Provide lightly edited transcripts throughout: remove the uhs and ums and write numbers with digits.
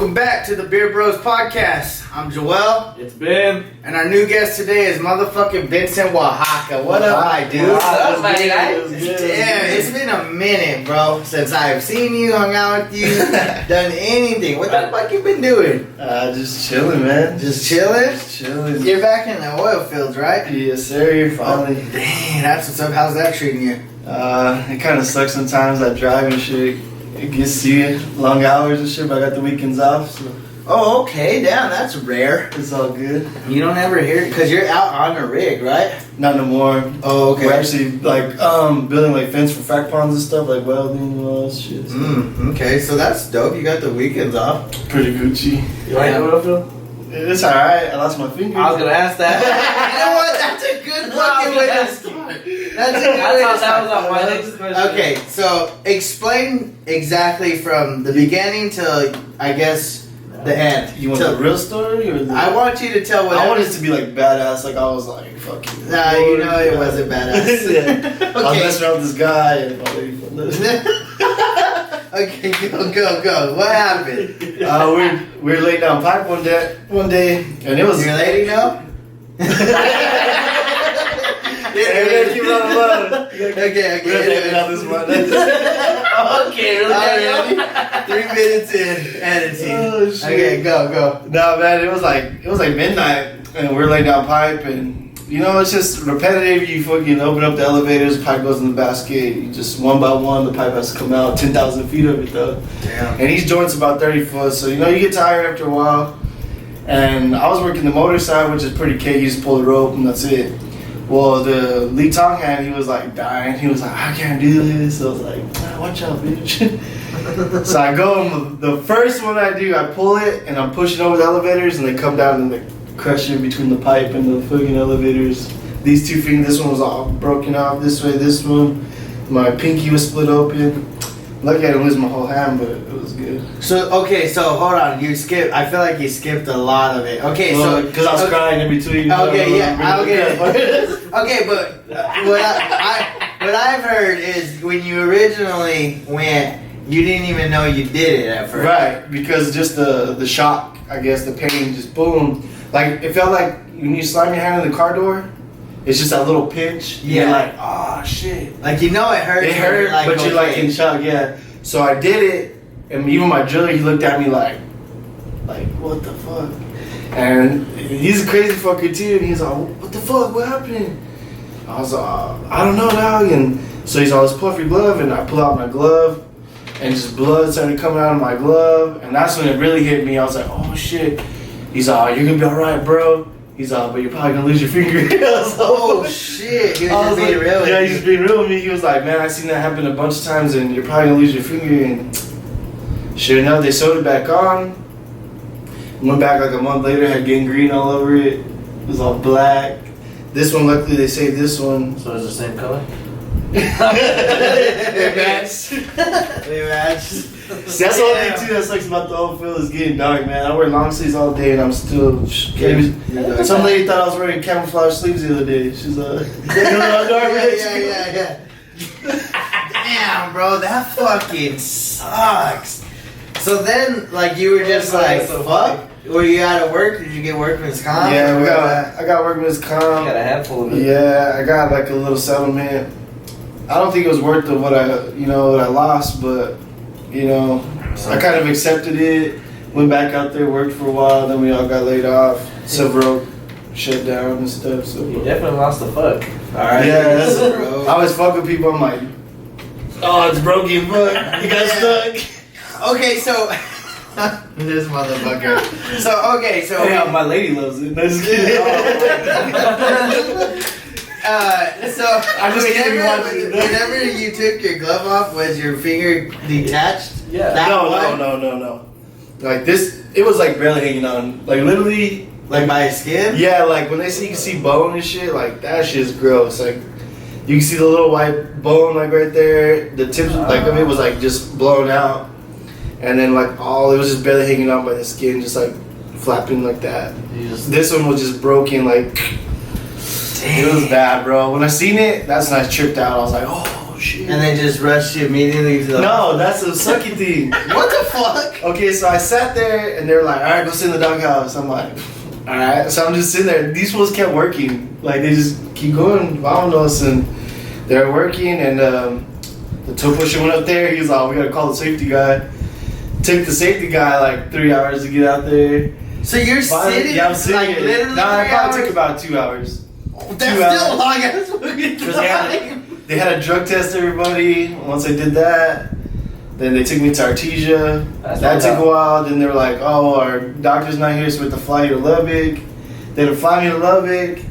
Welcome back to the Beer Bros Podcast. I'm Joel. It's Ben. And our new guest today is motherfucking Vincent Oaxaca. What up, my dude? What's up, my guy? Damn, it's been a minute, bro, since I've seen you, hung out with you, done anything. What the fuck you been doing? Just chilling, man. Just chilling? Chilling. You're back in the oil fields, right? Yes, sir. Finally. Dang, that's what's up. How's that treating you? It kind of sucks sometimes. I drive and shit. It gets to you. Long hours and shit, but I got the weekends off, so Oh, okay. Damn, that's rare. it's all good. You don't ever hear it because you're out on the rig, right? Not no more. Oh, okay. We're actually like building like fence for frac ponds and stuff, like welding and all that shit. So Okay, so that's dope. You got the weekends off. pretty Gucci. You like the oil field? It's alright. I lost my finger. I was gonna ask that. You know what? That's a good fucking way to start. That's a good I way to thought that was start. on my next question. Okay, so explain exactly from the beginning to, I guess, the end. You want So- the real story or the? I want you to tell whatever. I want it to be like badass. Like I was like, fuck you. Nah, you know it wasn't badass. Yeah. I was Okay. messing around with this guy and Okay, go. What happened? we were laying down pipe one day, and it was. Your lady know? Hey, man, keep it on the low. Okay. We're taking out this one. Okay, really? 3 minutes in, editing. Oh, shit. Okay, go. No, man, it was like midnight, and we're laying down pipe, and you know it's just repetitive. You fucking open up the elevators, pipe goes in the basket. You just one by one, the pipe has to come out. 10,000 feet of it though. Damn. And each joint's about 30 foot, so you know you get tired after a while. And I was working the motor side, which is pretty cake. You just pull the rope and that's it. Well, the lead tongue hand, he was like dying. He was like, I can't do this. So I was like, watch out, bitch. So I go, and the first one I do, I pull it and I'm pushing over the elevators and they come down and they crush it between the pipe and the fucking elevators. These two fingers, this one was all broken off this way, this one. My pinky was split open. Lucky I didn't lose my whole hand, but it was good. So hold on. You skipped. I feel like you skipped a lot of it. Okay, so because I was crying in between. Okay, yeah, okay. Okay, but what I've heard is when you originally went, you didn't even know you did it at first. Right, because just the shock, I guess, the pain, just boom. Like, it felt like when you slam your hand in the car door, it's just that little pinch. Yeah. You're like, oh, shit. Like, you know it hurts. It hurt, but you're like okay. in shock, yeah. So I did it, and even my driller, he looked at me like, what the fuck? And he's a crazy fucker too, and he's like, what the fuck, what happened? I was like, I don't know now. And so he's all, let's pull off your glove, and I pull out my glove, and just blood started coming out of my glove, and that's when it really hit me. I was like, oh shit. He's like, you're gonna be alright, bro. He's like, but you're probably gonna lose your finger. I was like, Oh shit! He was just being real with yeah, you. he's just being real with me. He was like, man, I seen that happen a bunch of times, and you're probably gonna lose your finger. And sure enough, they sewed it back on. Went back like a month later, had gangrene all over it. It was all black. This one, luckily, they saved this one. So it's the same color? They matched. See, that's the only thing too that sucks about the old field is getting dark, man. I wear long sleeves all day, and I'm still. Some lady thought I was wearing camouflage sleeves the other day. She's like, yeah. Damn, bro, that fucking sucks. So then, like, you were just like, fuck? Were you out of work? Did you get workman's comp? yeah, I got workman's You comp. got a handful of it. Yeah, I got like a little settlement. I don't think it was worth what I lost, but I kind of accepted it. Went back out there, worked for a while, then we all got laid off. Several shut down and stuff. So You definitely lost the fuck. Alright. yeah, bro. I always fuck with people. I'm like, oh, it's broken, but you got stuck. Okay, so this motherfucker. So Yeah, my lady loves it. No, just kidding. So I'm just kidding, watching it. whenever you took your glove off, was your finger detached? Yeah. That one? No. Like this, it was like barely hanging on. Like literally, Like by his skin? yeah. Like when you can see bone and shit, like that shit's gross. Like you can see the little white bone like right there. The tips like of it was like just blown out, and then like it was just barely hanging on by the skin, just like flapping like that. This one was just broken, like. It was bad, bro. When I seen it, that's when I tripped out. I was like, oh shit. And they just rushed you immediately to the No, that's the sucky thing. What the fuck? Okay, so I sat there and they're like, all right, go sit in the doghouse. I'm like, all right. So I'm just sitting there. These fools kept working. Like, they just keep going. Vámonos. And they're working. And the tow pusher went up there. He was like, we got to call the safety guy. Took the safety guy like 3 hours to get out there. So you're sitting? Yeah, I'm sitting. Like, literally Nah, it 3 probably hours? took about 2 hours. That's 2 still hours. long ass fucking time. They had a drug test everybody. Once they did that, then they took me to Artesia. That took a while. Then they were like, oh, our doctor's not here, so we have to fly you to Lubbock. They had to fly me to Lubbock,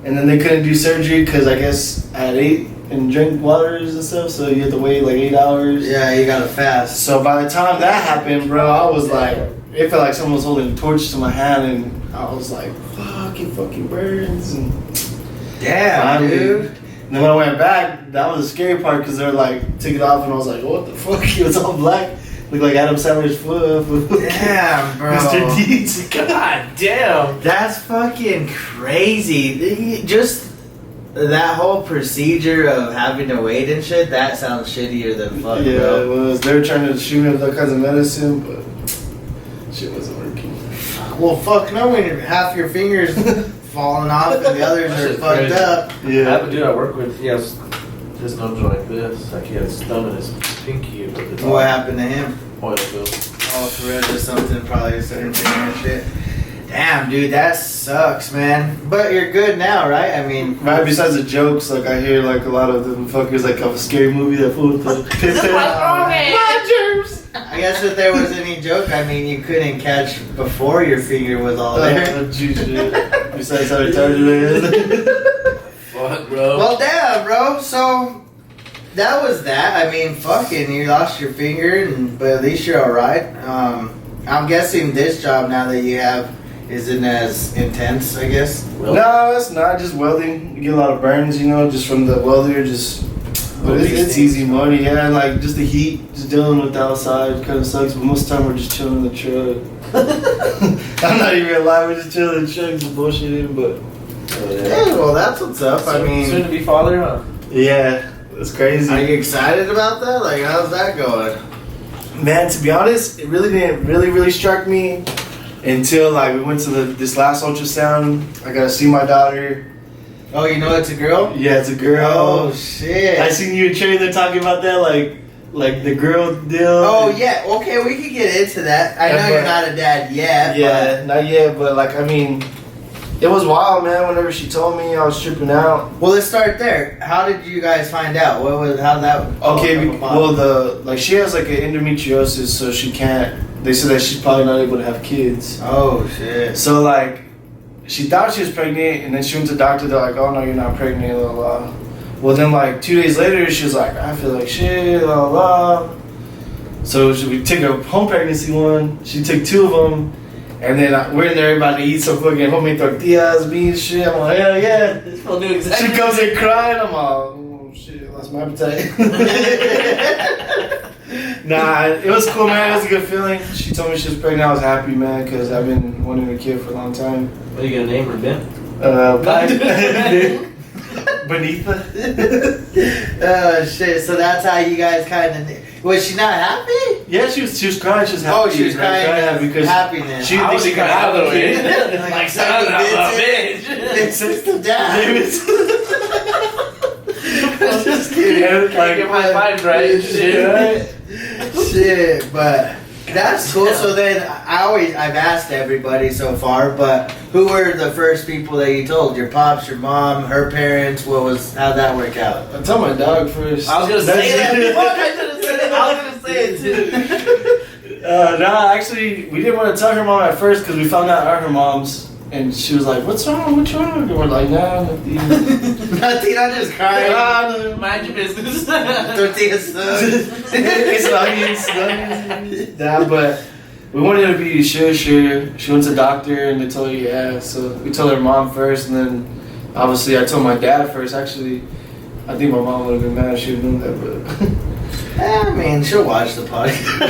and then they couldn't do surgery because I guess I had ate and drank waters and stuff, so you have to wait like 8 hours. Yeah, you gotta fast. So by the time that happened, bro, I was like, it felt like someone was holding a torch to my hand, and I was like, fuck, it fucking burns. And Damn, finally, dude. and then when I went back, that was the scary part because they were like, took it off, and I was like, what the fuck? It was all black. Looked like Adam Sandler's foot. Damn, bro. Mr. Deeds. God damn. That's fucking crazy. Just that whole procedure of having to wait and shit, that sounds shittier than fuck, Yeah, bro. it was. They were trying to shoot me with all kinds of medicine, but shit wasn't working. Well, fuck no, when half your fingers falling off and the others That are shit's fucked crazy. up. I have a dude I work with, he has this nose like this. Like he has thumb in his pinky. But it's What happened to him? Oil spill. Oh, Tourette or something, probably a certain thing and shit. Damn, dude, that sucks, man. But you're good now, right? I mean, Right, besides the jokes, like I hear like a lot of them fuckers like of a scary movie that fool with the I guess if there was any joke, I mean, you couldn't catch before your finger was all there. Besides how retarded it is. Fuck, bro. Well, damn, bro. So that was that. I mean, fucking, you lost your finger, but at least you're all right. I'm guessing this job now that you have isn't as intense, I guess. No, it's not just welding. You get a lot of burns, you know, just from the welder. But it's easy money, yeah. And like just the heat, just dealing with the outside kind of sucks. But most of the time we're just chilling in the truck. I'm not even gonna lie, we're just chilling in the truck, just bullshitting. But Yeah, well, that's what's up. I Soon mean, to be father, huh? yeah, it's crazy. are you excited about that? Like, how's that going? Man, to be honest, it really didn't really struck me until like we went to this last ultrasound. I got to see my daughter. Oh, you know it's a girl? Yeah, it's a girl. Oh, shit. I seen you in trailer talking about that, like the girl deal. Oh, yeah. Okay, we can get into that. I know Yeah, you're but- not a dad yet. Yeah, not yet, but like I mean, it was wild, man. Whenever she told me, I was tripping out. Well, let's start there. How did you guys find out? How that? Okay, well she has like an endometriosis, so she can't. They said that she's probably not able to have kids. Oh shit. So like, she thought she was pregnant, and then she went to the doctor. They're like, "Oh no, you're not pregnant." Blah blah. Well, then like 2 days later, she was like, "I feel like shit." Blah blah. So we took a home pregnancy one. She took 2 of them, and then we're in there about to eat some fucking homemade tortillas, beans, shit. I'm like, hell yeah. This fool knew exactly. She comes in crying. I'm like, oh shit, lost my appetite. Nah, it was cool, man. It was a good feeling. She told me she was pregnant. I was happy, man, because I've been wanting a kid for a long time. What are you gonna name her, Ben? Benitha. Oh shit. So that's how you guys kind of. Was she not happy? Yeah, she was crying. She was happy. Oh, she was crying because happiness. she I thinks was she got out of the way. Like son of a bitch. bitch. It's the dad. Just kidding. Can't get my mind right. Shit. Shit, but that's cool. So then, I've asked everybody so far, but who were the first people that you told? Your pops, your mom, her parents? How'd that work out? I told my dog first. I was gonna say that. Fuck, I should have said it. I was gonna say it too. No, actually, we didn't want to tell her mom at first because we found out our moms, and she was like, "What's wrong? What's wrong?" And we're like, "Nah, nothing." Nothing, I'm just crying. Ah, Mind your business. Tortillas suck. it's onions. Nah, but we wanted her to be sure. She went to the doctor, and they told her yeah. So we told her mom first, and then obviously I told my dad first. Actually, I think my mom would have been mad if she would have known that, but. I mean, she'll watch the podcast.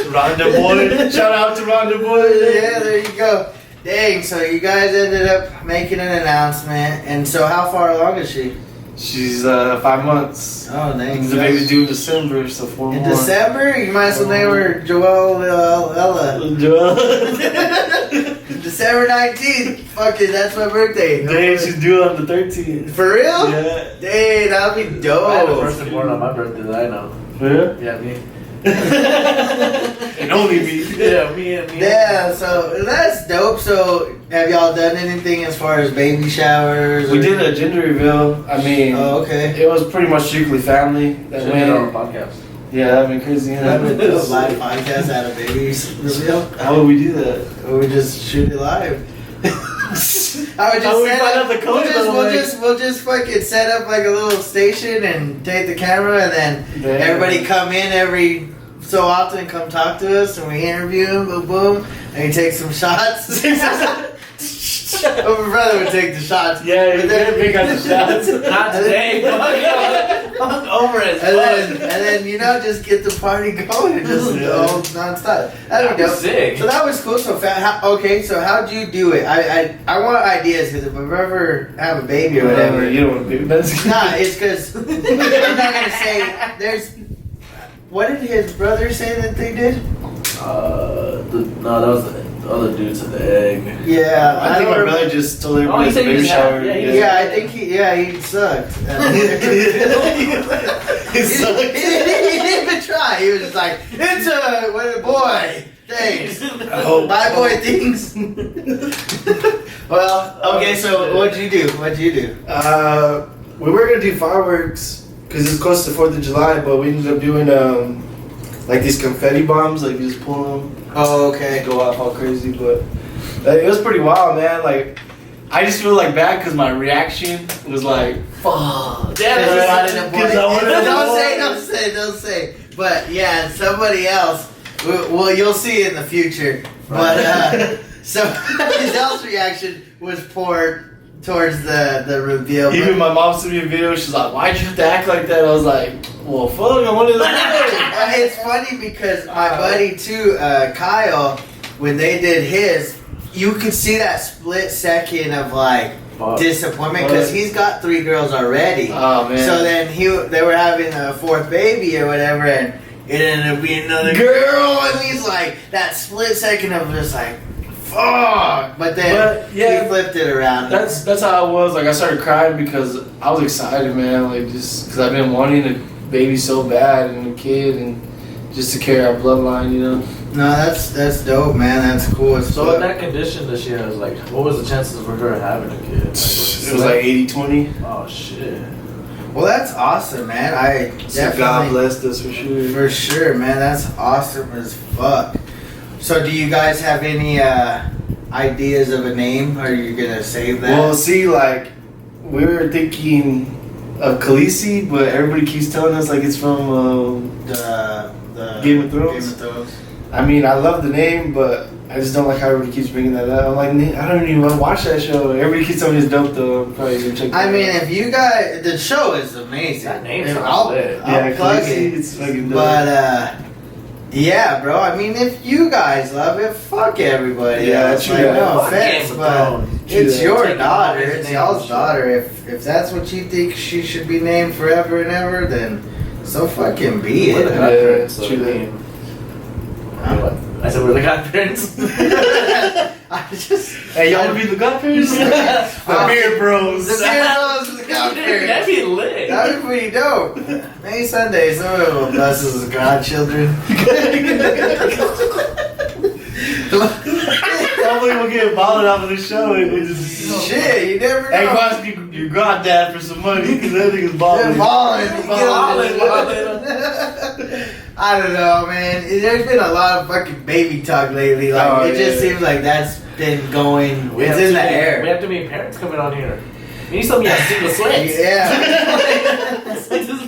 Rhonda boy. Shout out to Rhonda boy. Yeah, there you go. Dang, so you guys ended up making an announcement, and so how far along is she? She's 5 months. Oh, thanks. The baby's due in December, so 4 In more. December? You might as well name her Joelle Ella. Joel. December 19th. Fuck it, that's my birthday. Dang, she's due on the 13th. For real? Yeah. Dang, that'd be dope. I had a person born on my birthday that I know. Yeah? Yeah, me. And only me. Yeah, me and me. Yeah, so that's dope. So, have y'all done anything as far as baby showers? We or- did a gender reveal. I mean, Oh, okay. it was pretty much strictly family. That Should have on a went. podcast. Yeah, that'd been crazy. That'd be Huh? dope. Live podcast at a baby's reveal. How would we do that? Or we just shoot it live. I would How just would we set find up, out the code, by the way? we'll just fucking set up like a little station and take the camera and then Damn. everybody come in every so often and come talk to us and we interview them, boom boom, and we take some shots. Oh, my brother would take the shots. Yeah, But you then- did pick up the shots. Not today. I'm over it. and then you know just get the party going and just go nonstop. That'd be dope. Sick. So that was cool. So okay, so how'd you do it? I want ideas because if I ever have a baby or whatever, You don't want to do that. nah, it's because I'm not gonna say there's. What did his brother say that they did? No, that was the other dudes at the egg. Yeah, I think my don't brother just told everybody Oh, he it's a said he baby just shower. had- yeah, Yeah, I think he sucked. He didn't even try. He was just like, it's a boy. Thanks. Oh, My boy thinks. Well, okay. So what'd you do? We were gonna do fireworks because it's close to 4th of July, but we ended up doing like these confetti bombs, like you just pull them, Oh, they okay. go off all crazy. But it was pretty wild, man. Like I just feel like bad because my reaction was like, "Fuck." Damn, Because you wanted a boy. 'Cause I wanted a Don't say. But yeah, somebody else. Well, you'll see in the future. But so his else reaction was poor towards the reveal. but- Even my mom sent me a video. She's like, "Why'd you have to act like that?" I was like, "Well, fuck, I wanted to." It's funny because my buddy too, Kyle, when they did his, you could see that split second of like Fuck. disappointment because he's got 3 girls already. Oh man. So then they were having a 4th baby or whatever, and it ended up being another girl, and he's like that split second of just like, fuck. But then he flipped it around. That's how I was. Like I started crying because I was excited, man. Like just because I've been wanting a baby so bad and a kid and just to carry our bloodline, you know. No, that's dope, man. That's cool. So in that condition that she has, like, what was the chances of her having a kid? It was like 80-20. Oh shit. Well, that's awesome, man. I So God definitely, blessed us for sure. for sure, man. That's awesome as fuck. So, do you guys have any ideas of a name? Are you gonna save that? Well, see, like we were thinking of Khaleesi, but everybody keeps telling us like it's from. the Game of Thrones? Game of Thrones. I mean, I love the name, but I just don't like how everybody keeps bringing that up. I'm like, I don't even want to watch that show. Everybody keeps telling me it's dope, though. I'm probably gonna check. I that mean, out. if you guys, the show is amazing. That name If sounds I'll lit. plug Khaleesi, it. it's fucking dope. But yeah, bro. I mean, if you guys love it, fuck everybody. Yeah, else. true Like, that. no Fuck offense, Game of but Thrones. it's True your that. daughter. Take It's the y'all's name. daughter. If that's what you think she should be named forever and ever, then so fucking be We're the it. godparents, so true I that. mean, I said we're the godparents. I just Hey, y'all wanna be the godparents? The beer bros. the beer bros and the godparents. That'd be lit. That'd be pretty dope. Maybe Sunday, some of them bless us as godchildren. Hopefully we'll get balling off of the show and we just... Shit, you never Hey, know. go ask your goddad for some money because that nigga's They're balling. balling. Balling. I don't know, man. There's been a lot of fucking baby talk lately. Like Oh, it just yeah. seems like that's been going. We It's have in too the many- air. We have too many parents coming on here. You need something to single sweats. Yeah.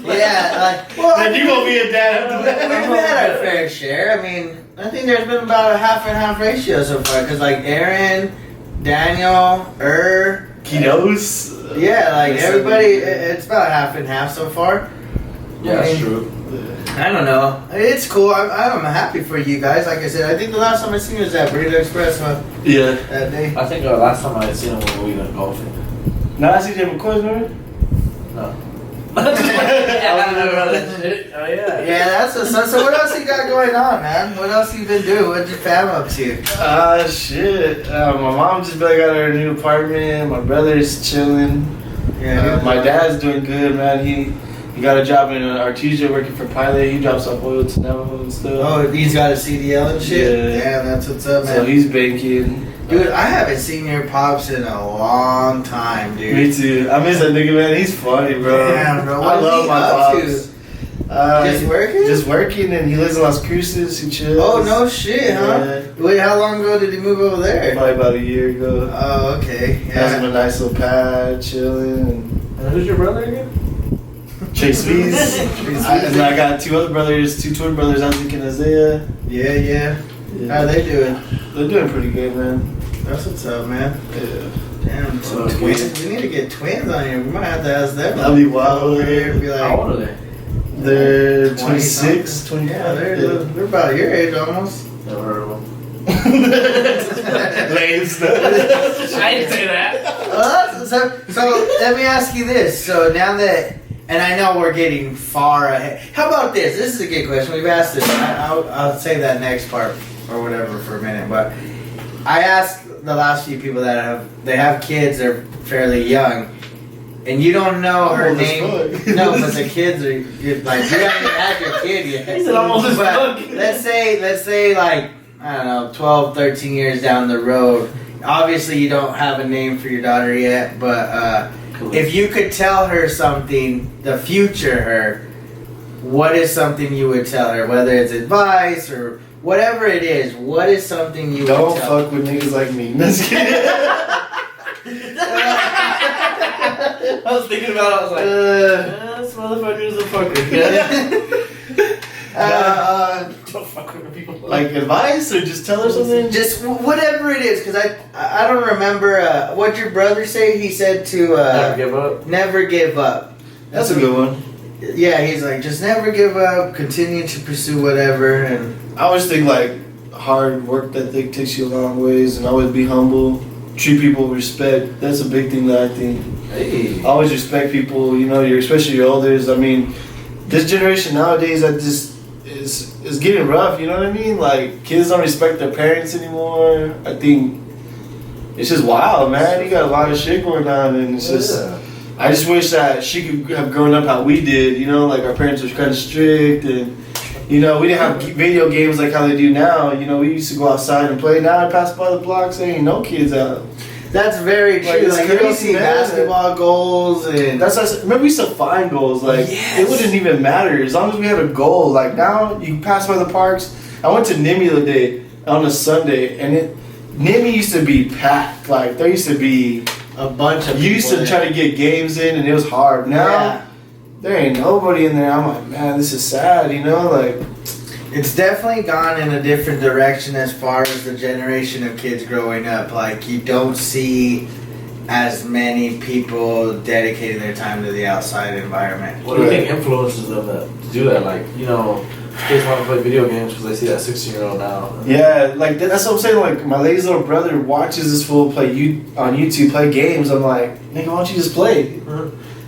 Yeah. Like, well, Then you gonna be a dad after we've that. had our fair share. I mean, I think there's been about a half and half ratio so far. Cause like Aaron, Daniel, Kiddos. yeah, like Yes, everybody, I mean, it's about half and half so far. Yeah, that's true. I don't know. It's cool. I'm happy for you guys. Like I said, I think the last time I seen you was at Burrito Express Yeah. that day. I think last time I had seen him when we went golfing. Now I see Jay McCoy's, remember? No. Oh yeah. Yeah, that's what's up. So what else you got going on, man? What else you been doing? What's your fam up to? Shit. My mom just got her new apartment. My brother's chilling. Yeah. My dad's doing good, man. He got a job in Artesia working for Pilot. He drops off oil to Navajo and stuff. Oh, he's got a CDL and shit? Yeah. Damn, that's what's up, man. So he's banking. Dude, I haven't seen your pops in a long time, dude. Me too. I miss that nigga, man. He's funny, bro. Damn, bro. I What is love he my up pops. to? Just working? Just working, and he lives in Las Cruces. He chills. Oh, no shit, huh? Yeah. Wait, how long ago did he move over there? Probably about a year ago. Oh, okay. Has him Yeah. a nice little pad, chilling. And who's your brother again? Chase Wees. And I got two other brothers, two twin brothers, Isaac and Isaiah. Yeah, yeah. How are they doing? They're doing pretty good, man. That's what's up, man. Yeah. Damn, some Okay. twins. We need to get twins on here. We might have to ask them. That'd be wild. Over here and be How like, old are they? They're 20 26, something. 25. Yeah, they're about your age almost. Never heard of them. Lame stuff. I didn't say that. So let me ask you this. So now that, and I know we're getting far ahead. How about this? This is a good question. We've asked this. I'll say that next part or whatever for a minute. But I asked the last few people that have kids. They're fairly young, and you don't know her Almost as name. fuck. No, but the kids are like you haven't had your kid yet. He said almost as But fuck. let's say like, I don't know, 12, 13 years down the road. Obviously, you don't have a name for your daughter yet, but if you could tell her something, the future her, what is something you would tell her? Whether it's advice or whatever it is, what is something you Don't would tell fuck with niggas like me. Just kidding. I was thinking about it, I was like, this motherfucker's a fucker. Don't fuck with people. Like advice or just tell her something? Just whatever it is, because I don't remember what your brother say. He said to Never give up. never give up. That's a good one. Yeah, he's like, just never give up, continue to pursue whatever, and I always think like hard work ethic takes you a long ways, and always be humble, treat people with respect. That's a big thing that I think. Hey. Always respect people. You know, especially your elders. I mean, this generation nowadays, is getting rough. You know what I mean? Like kids don't respect their parents anymore. I think it's just wild, man. You got a lot of shit going on, and it's just. Yeah. I just wish that she could have grown up how we did. You know, like our parents were kind of strict, and you know we didn't have video games like how they do now. You know, we used to go outside and play. Now I pass by the blocks, there ain't no kids out. that's very true. Like, it's Like you don't crazy, see man. basketball goals, and That's what I remember we used to find goals. Like Yes. it wouldn't even matter as long as we had a goal. Like now you pass by the parks. I went to Nimi the other day on a Sunday, and Nimi used to be packed. Like there used to be. a bunch of You used people to there. try to get games in, and it was hard. Now Yeah. there ain't nobody in there. I'm like, man, this is sad. You know, like It's definitely gone in a different direction as far as the generation of kids growing up. Like you don't see as many people dedicating their time to the outside environment. What do you think influences them to do that? Like, you know, kids want to play video games because they see that 16-year-old now. yeah, like that's what I'm saying. Like my lazy little brother watches this fool play on YouTube play games. I'm like, nigga, why don't you just play?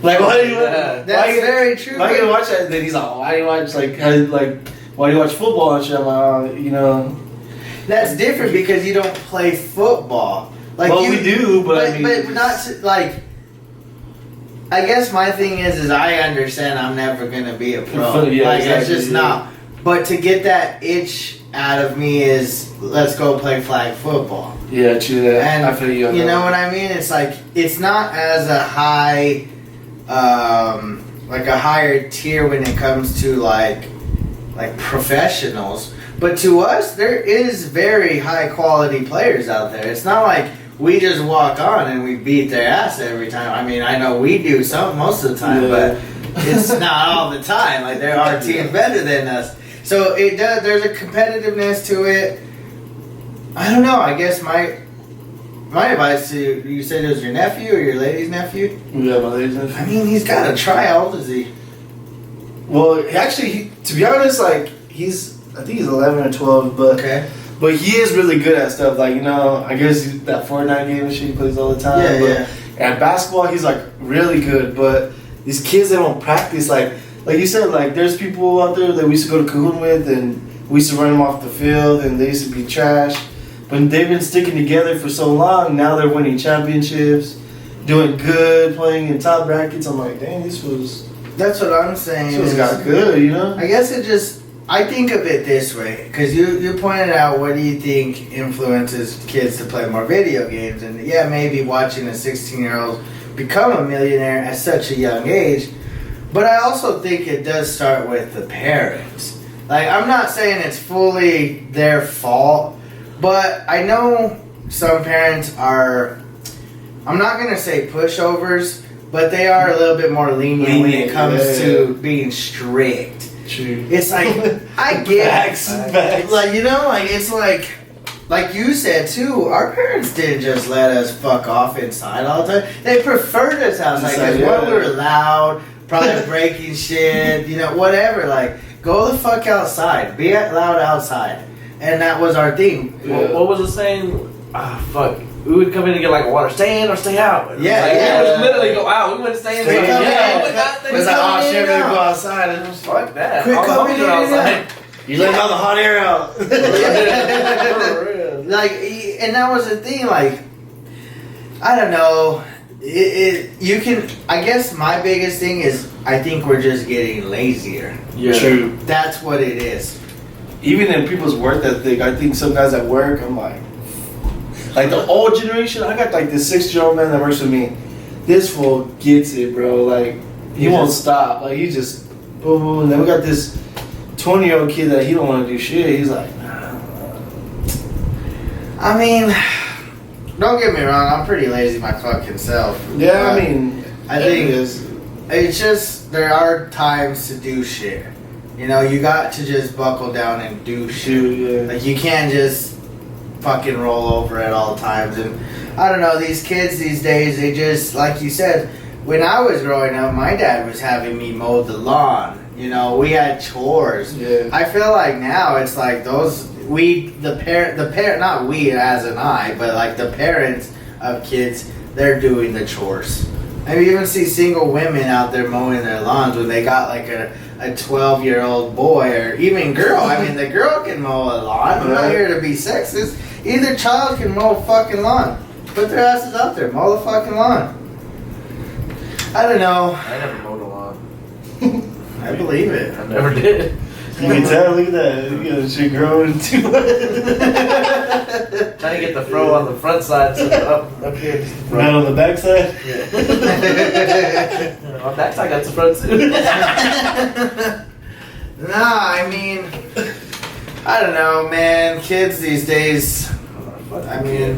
Like why do you? Yeah. That's very true. Why you gonna watch that? And then he's like, why do you watch why do you watch football and shit? I'm like, you know. That's different because you don't play football. Like Well, you, we do, but I mean, but not to, like. I guess my thing is I understand I'm never gonna be a pro. Yeah, like exactly, it's just not. But to get that itch out of me is let's go play flag football. yeah, true that. And I feel you. On you that. know what I mean? It's like it's not as a high, like a higher tier when it comes to like professionals. But to us, there is very high quality players out there. It's not like we just walk on and we beat their ass every time. I mean, I know we do some most of the time, Yeah. but it's not all the time. Like there are teams better than us. So it does. There's a competitiveness to it. I don't know. I guess my advice to you said it was your nephew or your lady's nephew. Yeah, my lazy. I mean, he's got to try. How old is he? Well, actually, to be honest, like I think he's 11 or 12, but Okay. but he is really good at stuff. Like I guess that Fortnite game and shit he plays all the time. Yeah, but yeah. At basketball, he's like really good. But these kids that don't practice, like you said, like there's people out there that we used to go to Cahoon with, and we used to run them off the field, and they used to be trash. But they've been sticking together for so long. Now they're winning championships, doing good, playing in top brackets. I'm like, dang, this was. That's what I'm saying. This got good, you know. I guess I think of it this way, because you pointed out, what do you think influences kids to play more video games? And yeah, maybe watching a 16-year-old become a millionaire at such a young age. But I also think it does start with the parents. Like, I'm not saying it's fully their fault, but I know some parents are, I'm not going to say pushovers, but they are a little bit more lenient when it comes to being strict. True. It's like, I get Facts. like, you know, like, it's like you said too, our parents didn't just let us fuck off inside all the time. They preferred us outside, because when we were loud, probably breaking shit, you know, whatever, like, go the fuck outside, be loud outside. And that was our thing. What was the saying? Ah, fuck. We would come in and get like water. Stay in or stay out. Yeah, like, yeah. We would literally go out. We wouldn't stay in. Stay in. It's like, oh shit, we go outside. And Fuck that. Quit All the coming homies in are and outside. you letting all the hot air out. Like, and that was the thing, like, I don't know, you can, I guess my biggest thing is, I think we're just getting lazier. Yeah. True. That's what it is. Even in people's work ethic, I think some guys at work, I'm like the old generation, I got like this 6-year-old man that works with me. This fool gets it, bro. Like, he won't stop. Like, he just, boom, boom. And then we got this 20-year-old kid that he don't want to do shit. He's like, nah. I mean, don't get me wrong, I'm pretty lazy my fucking self. Yeah, I mean, I think it's just, there are times to do shit. You know, you got to just buckle down and do shit. yeah. Like, you can't just fucking roll over at all times. And I don't know, these kids these days, they just, like you said, when I was growing up, my dad was having me mow the lawn. You know, we had chores. Yeah. I feel like now it's like the parent, not we as an I, but like the parents of kids, they're doing the chores. I mean, you even see single women out there mowing their lawns when they got like a 12-year-old boy or even girl. I mean, the girl can mow a lawn. I'm not here to be sexist. Either child can mow a fucking lawn. Put their asses out there, mow the fucking lawn. I don't know. I never mowed a lawn. I believe it. I never did. You can tell, look at that. You got shit growing too much. Trying to get the fro on the front side, so up here. Just the Right front. on the back side? Yeah. On that side, got the front too. Nah, I mean, I don't know, man. Kids these days, I mean,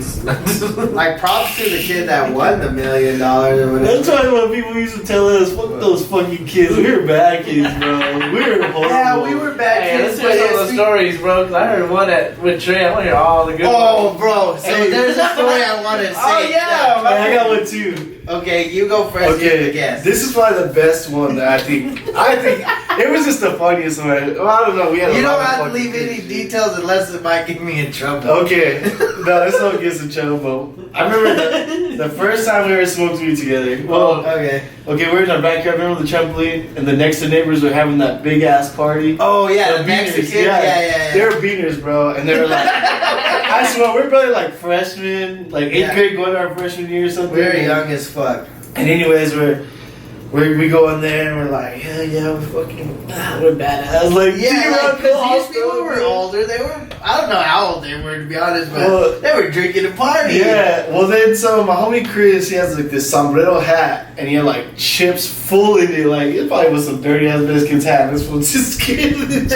like, props to the kid that won the $1 million or whatever. That's why when people used to tell us, fuck those fucking kids. We were bad kids, bro. We were horrible. Yeah, we were bad Hey, kids. let's hear some of the stories, bro. Cause I heard one with Trey. I want to hear all the good Oh, ones. bro. So Hey. there's a story I want to say. Oh, yeah. Hey, I got one too. Okay, you go first. Give the guess. This is probably the best one that I think it was just the funniest one. Well, I don't know. We had You a lot don't of have to fucking leave any things. details unless it might get me in trouble. Okay, no, this don't get some trouble. I remember the first time we ever smoked weed together. Well, Okay. okay, we were in our backyard. Remember the trampoline, and the next door neighbors were having that big ass party. Oh, yeah, the beaners, Mexican. Yeah. They were beaners, bro, and they were like, I swear, we're probably like freshmen, like 8th grade, going to our freshman year or something. We were young as fuck. And anyways, we go in there and we're like, hell yeah, we're badass. Like, Yeah, dude, because these people were older. They were, I don't know how old they were, to be honest, but Well, they were drinking and partying. yeah. Well, then so my homie Chris, he has like this sombrero hat, and he had like chips full in it. Like, it probably was some dirty ass Mexican's hat. This was just kidding.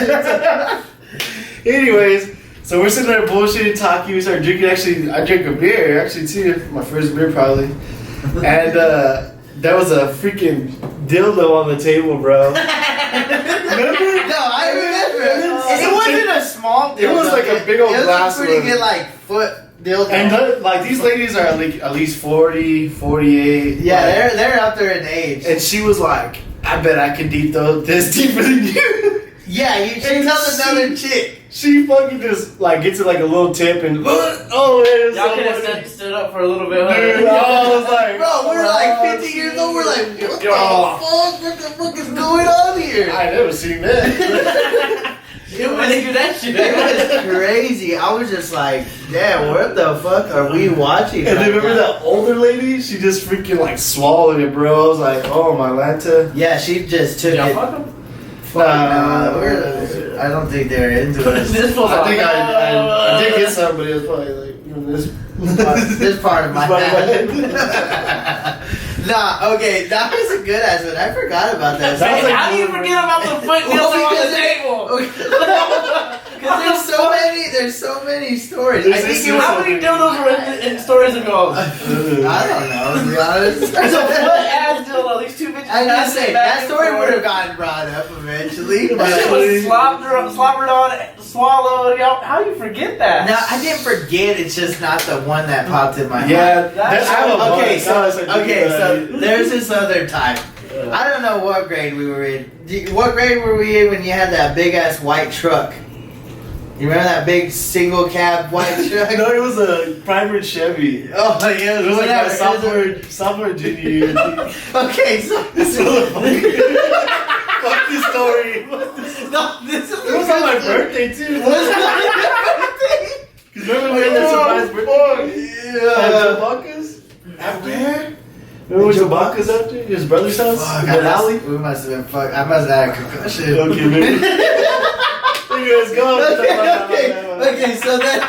Anyways, so we're sitting there bullshitting, talking. We start drinking. Actually, I drank a beer, actually too. My first beer probably. And there was a freaking dildo on the table, bro. Remember? No, I remember. And it wasn't a small dildo. It was like a big old glass It was a pretty one. good, like, foot dildo. And like these ladies are like at least 40, 48. Yeah, they're up there in age. And she was like, I bet I could deep throw this deeper than you. Yeah, she tells another chick. She fucking just like gets it like a little tip and oh, it is Y'all so could have funny. stood up for a little bit. Huh? Dude, I was like, Bro, we're like 50 years old. We're like, what the fuck? What the fuck is going on here? I never seen that. You want to do that shit? It was crazy. I was just like, damn, what the fuck are we watching? And right then remember now? that older lady? She just freaking like swallowed it, bro. I was like, oh my Lanta. Yeah, she just took Y'all it. fuck 'em? I don't think they're into it. This was I think I did get some, but it was probably like this. This part of my This part of my head. Nah, okay, that was a good ass one. I forgot about that. That was like- How do you forget about the foot Well, nails on because the table? Because there's so many stories. There's I think this- it was. How many dildos were in stories ago? I don't know, to be honest. There's a foot ass dildo. These two bitches. I just say that back story and would have forth. gotten brought up eventually. That But shit was slobbered on, swallowed. Y'all, how you forget that? no, I didn't forget. It's just not the one that popped in my mind. Yeah, That's I have a Okay, bunch. so there's this other time. I don't know what grade we were in. What grade were we in when you had that big ass white truck? You remember that big single cab white truck? No, it was a private Chevy. Oh yeah, It was like my whatever. sophomore junior year. Okay, so This motherfucker. Fuck this story. no, this is It was on my birthday too. Was it on your birthday? Cause remember we had that surprise birthday? Yeah. Chewbacca's? Where? Remember when Chewbacca's after? His brother's house? Fuck, In the alley? we must have been fucked. I must have had a concussion. Okay, maybe. Anyways, go. Okay, so then,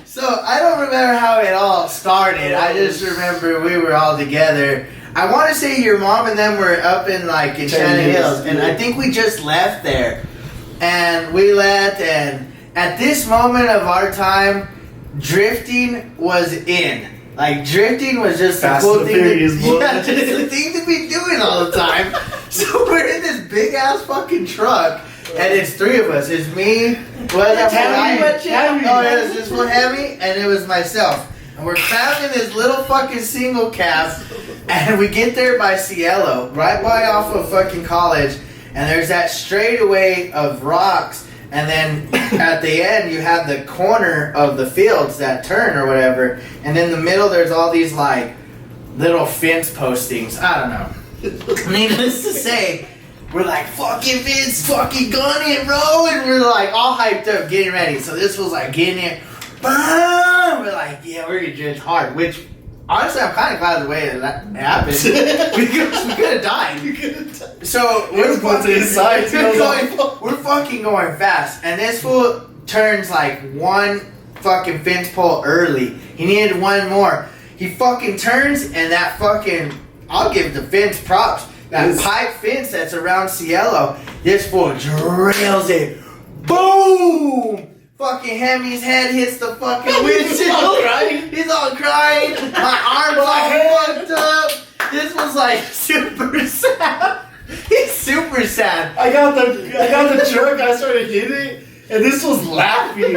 so I don't remember how it all started. I just remember we were all together. I want to say your mom and them were up in like in Shannon Hills, and I think we just left there, and we left, and at this moment of our time, drifting was in. Like drifting was just Fast a cool and thing. Furious, boy. Yeah, just a thing to be doing all the time. So we're in this big ass fucking truck, and it's three of us. It's me, Tammy. Oh, it was this one Hammy, and it was myself. And we're trapped in this little fucking single cab, and we get there by Cielo, right by off of fucking College, and there's that straightaway of rocks. And then at the end, you have the corner of the fields that turn or whatever. And in the middle, there's all these like little fence postings. I don't know. Needless to say, we're like, fucking Vince, fucking gun it, bro. And we're like all hyped up, getting ready. So this was like getting it. Boom! We're like, yeah, we're gonna drift hard. Which, honestly, I'm kind of glad the way that happened. we could have died. So we're fucking going fast, and this fool turns like one fucking fence pole early. He needed one more. He fucking turns, and that fucking, I'll give the fence props. That pipe fence that's around Cielo, this fool drills it. Boom! Fucking Hemi's head hits the fucking windshield. He's all crying. My arms all fucked up. This was like super sad. He's super sad. I got the truck, I started hitting it, and this was laughing.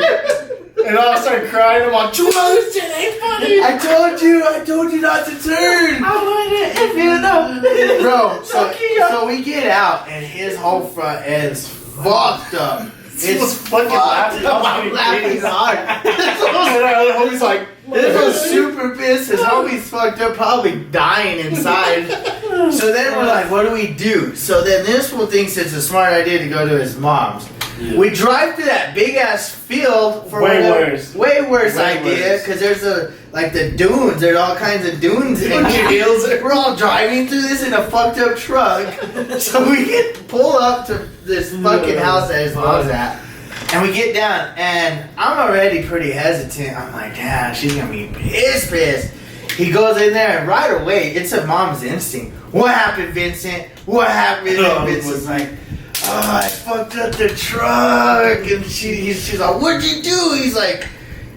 And I started crying. I'm like, this shit ain't funny. I told you not to turn. I wanted if you know. Bro, so we get out, and his whole front end's fucked up. It's fucking laughing. I'm laughing hard. And our other homie's like, This was super pissed. His homie's fucked up, probably dying inside. So then we're like, what do we do? So then this fool thinks it's a smart idea to go to his mom's. Yeah. We drive to that big ass field for way worse worse idea, because there's the dunes. There's all kinds of dunes in hills. We're all driving through this in a fucked up truck. So we pull up to this fucking house that his mom's at. And we get down, and I'm already pretty hesitant. I'm like, damn, she's gonna be pissed. He goes in there, and right away, it's a mom's instinct. What happened, Vincent? What happened? And Vincent's like, I fucked up the truck. And she's like, what'd you do? He's like,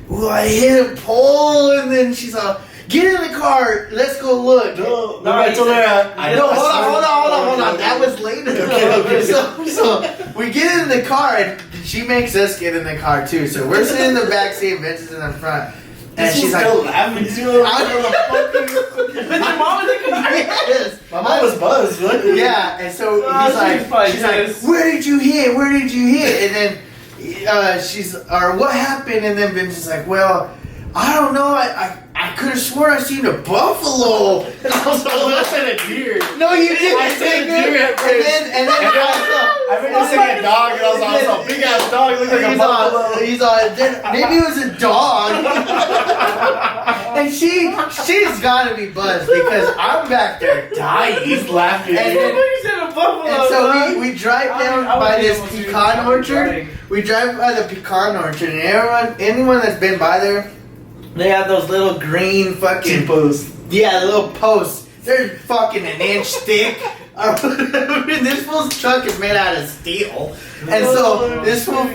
well, I hit a pole. And then she's like, get in the car. Let's go look. No, I told her. Hold on. That was later. Okay. So we get in the car, and she makes us get in the car too. So we're sitting in the back seat, Vince is in the front. And she's like, laughing too. But your mom is like, yes. My mom was buzzed. What? Yeah, and so he's like, she's like, where did you hit? And then what happened? And then Vince is like, well, I don't know. I could have sworn I seen a buffalo. And I was like, I said a deer. no, you didn't. I said a deer at first. And then I meant to say a dog, and I was like, a big ass dog. It looked like a buffalo. he's on. Maybe it was a dog. And she's got to be buzzed because I'm back there dying. He's laughing. And then, and so we drive down by this pecan orchard. We drive by the pecan orchard, and anyone that's been by there, they have those little green fucking T-posts. Yeah, the little posts. They're fucking an inch thick. This fool's truck is made out of steel, and so this fool,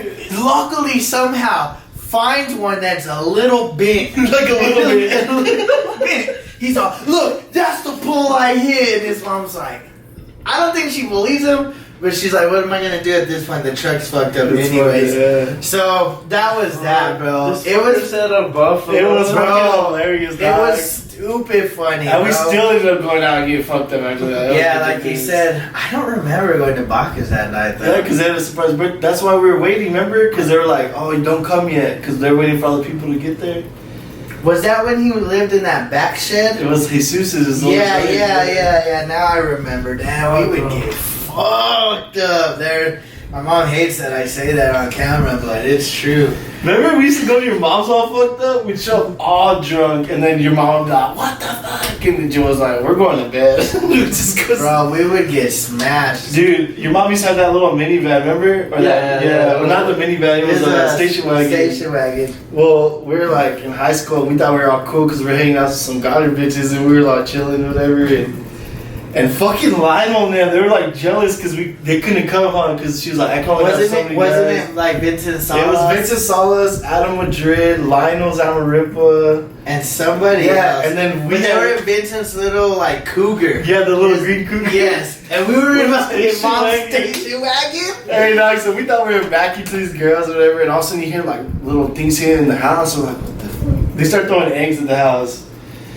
luckily somehow, finds one that's a little bent, Like a little bit. a little bent. He's all, look, that's the pole I hit. And his mom's like, I don't think she believes him, but she's like, what am I gonna do at this point? The truck's fucked up anyways. Yeah. So that was that, bro. It was at a buffalo. It was Bro. fucking hilarious, It dog. was stupid funny. And we bro. still ended up going out and getting fucked up after that. Yeah, That was like he ridiculous. said, I don't remember going to Bacchus that night though. Yeah, because they had a surprise birthday. That's why we were waiting, remember? Because they were like, oh, you don't come yet. Because they're waiting for other people to get there. Was that when he lived in that back shed? It was Jesus's little Yeah, brother. yeah. Now I remember. Damn, we would get fucked up there. My mom hates that I say that on camera, but it's true. Remember we used to go to your mom's all fucked up? We'd show up all drunk, and then your mom would be like, what the fuck? And then Joe was like, we're going to bed. Just 'cause- Bro, we would get smashed. Dude, your mom used to have that little minivan, remember? Or Yeah. Well, not the minivan, it was a station wagon. Station wagon. Well, we were like in high school, and we thought we were all cool because we were hanging out with some Goddard bitches, and we were like chilling, whatever. And fucking Lionel, man, they were like jealous because they couldn't come home because she was like, I can't have so many Wasn't guys. it like Vincent Salas? It was Vincent Salas, Adam Madrid, Lionel's Amarippa. And somebody Yeah, else. and then we But they had- were in Vincent's little like cougar. Yeah, the little Yes. green cougar. Yes. And we were in With my the station mom's wagon. station wagon. Hey, dog, so we thought we were backing to these girls or whatever, and all of a sudden you hear like little things hitting in the house. We're like, what the fuck? They start throwing eggs at the house.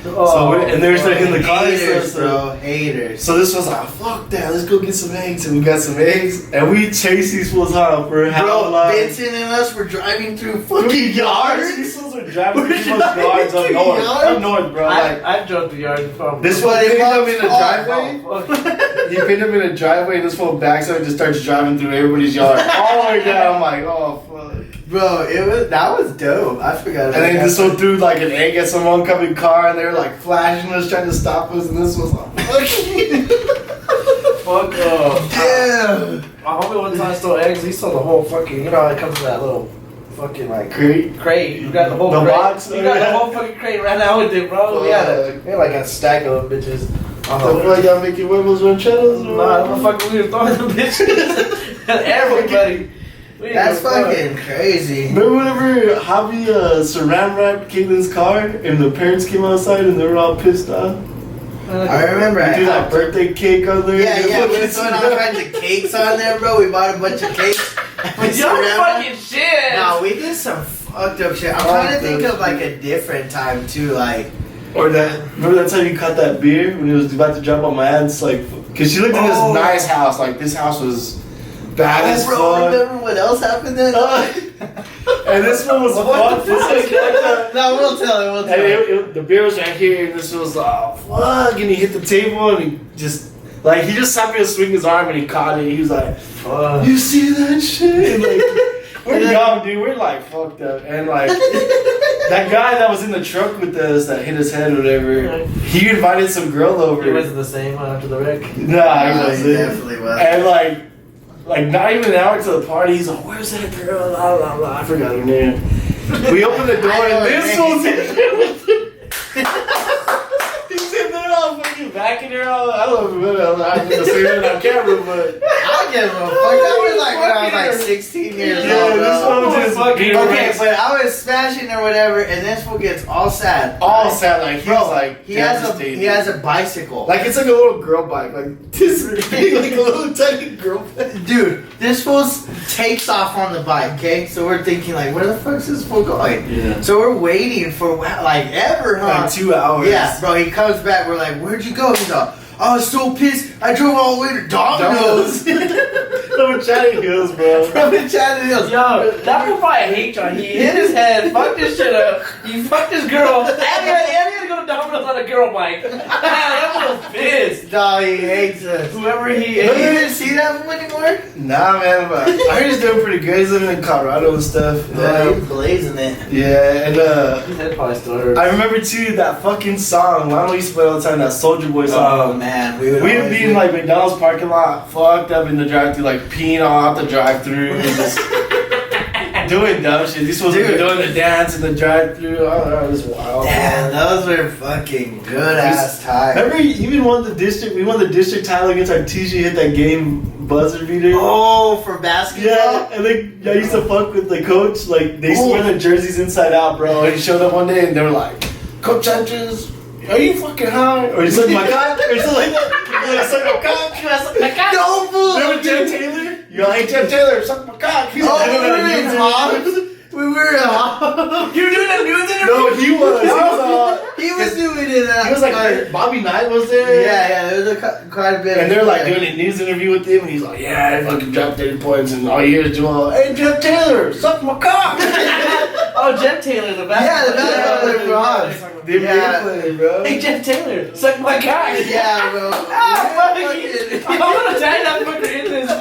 And they were starting in the car. Haters, so- bro. Haters. So this was like, fuck that, let's go get some eggs. And we got some eggs, and we chased these fools out for how Bro, long? Vincent and us were driving through These fucking yards. fools are driving We're through most driving yards up through north. yards? Up north, bro. Like, I drove the yard from this But one it pinned him was in the hard, driveway. Oh, He pinned him in a driveway, and this fool backs up and just starts driving through everybody's yard. All the way down. I'm like, oh, fuck. Bro, that was dope. I forgot about And then that. this one threw like an egg at some oncoming car, and they were like flashing us, trying to stop us, and this was like, fuck off. Damn. My homie one time stole eggs. He stole the whole fucking, you know how it comes in that little fucking like Crate. You got the whole The crate. box? You got the whole fucking crate, ran out with it, bro. We had like a stack of them bitches. So like y'all making huevos rancheros? Nah, motherfucker, we were throwing them bitches at everybody. We didn't That's give a fuck. fucking crazy. Remember whenever Javi saran wrapped Caitlin's car, and the parents came outside, and they were all pissed off? I remember. We threw that birthday cake on there. Yeah, we were throwing all kinds of cakes on there, bro. We bought a bunch of cakes. We Y'all surrounded- fucking shit. No, we did some fucked up shit. I'm trying to think of like a different time too, like. Or that, remember that time you caught that beer when he was about to drop on my ass? Like, because she lived in this Oh. nice house. Like, this house was bad as Bro, fuck. remember what else happened then? And this one was fucked. This was fucked up. No, we'll tell it. We'll And tell it. the beer was right here, and this was oh fuck, and he hit the table, and he just saw me swing his arm, and he caught it. He was like, Fuck. "You see that shit?" And, like, we're young, dude. We're like fucked up, and like that guy that was in the truck with us that hit his head or whatever. He invited some girl over. It wasn't the same after the wreck. Nah, he He wasn't. definitely was. And like not even an hour to the party, he's like, "Where's that girl?" La la la. I forgot her name. We opened the door, I know and her this name. was it. He's sitting there all fucking backing her all. I don't know. I'm gonna say that on camera, but I don't give a fuck. That was like when I was like 16 years yeah, old. this Bro. one was just fucking- Okay, but I was smashing or whatever, and this fool gets all sad. all sad. Like he was like he has devastated. a bicycle. Like it's like a little girl bike, like this big, like a little tiny girl bike. Dude, this fool takes off on the bike. Okay, so we're thinking like, where the fuck's this fool going? Yeah. So we're waiting for like ever, huh? Like 2 hours. Yeah, bro. He comes back. We're like, where'd you go? He's like, I was so pissed. I drove all the way to Domino's. Like From Chatting Hills, bro. From the Chatting Hills. Yo, that was probably hate John. He hit his head, fucked this shit up. You fucked this girl. And he had to go to Domino's on a girl bike. That was pissed. Dog, he hates us. Whoever he You is. didn't see that one anymore? Nah, man, but I heard he's doing pretty good. He's living in Colorado and stuff. Yeah, he's blazing it. Yeah, and His head probably still hurts. I remember too that fucking song. Mama used to play all the time. That Soldier Boy Oh song. man, We'd be in like McDonald's parking lot, fucked up in the drive-thru, like peeing all out the drive-thru, and just doing dumb shit. These supposed to be doing the dance in the drive-thru. Oh, that was wild. Damn, those were fucking good ass times. Remember, even won the district. We won the district title against our teacher. Hit that game buzzer beater. Oh, for basketball. Yeah, and I used to fuck with the coach. Like they used to wear their jerseys inside out, bro. And he showed up one day, and they were like, "Coach Sanchez, are you fucking high?" Or he's like, "My God," or something like that. Like, "Suck my cock." No fool. Remember Jeff Taylor? You're like, "Hey, Jeff Taylor, suck my cock." He's Oh, like, we were in Hobbs. We were in Hobbs. You were doing a news interview? No, he was. He was doing it. He was like, Bobby Knight was there. Yeah, there was quite a bit. And they're like doing a news interview with him, and he's like, "Yeah, I fucking dropped 30 points," and all you hear is Joel, "Hey, Jeff Taylor, suck my cock." Oh, Jeff Taylor, the basketball. Yeah, the basketball player from Hobbs. They're Yeah. playing, bro. Hey, Jeff Taylor, suck my cock. Yeah, bro. Ah, fuck you. I'm gonna tag that fucker in this.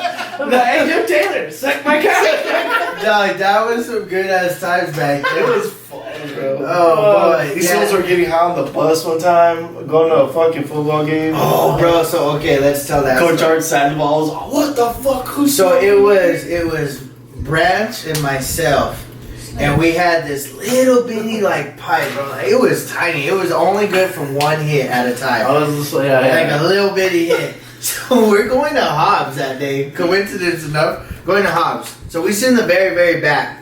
I'm like, hey, Jeff Taylor, suck my cock. Dog, that was some good ass times back then. It was fun, bro. Oh boy. These Yeah. fools were getting high on the bus one time, going to a fucking football game. Oh, bro. So okay, let's tell that. Coach story. Art Sandoval was like, "What the fuck? Who's So it was Branch and myself, and we had this little bitty like pipe, bro. Like, it was tiny. It was only good from one hit at a time. I was just like, yeah, Like a little bitty hit. So we're going to Hobbs that day. Coincidence enough, going to Hobbs. So we sit in the very, very back.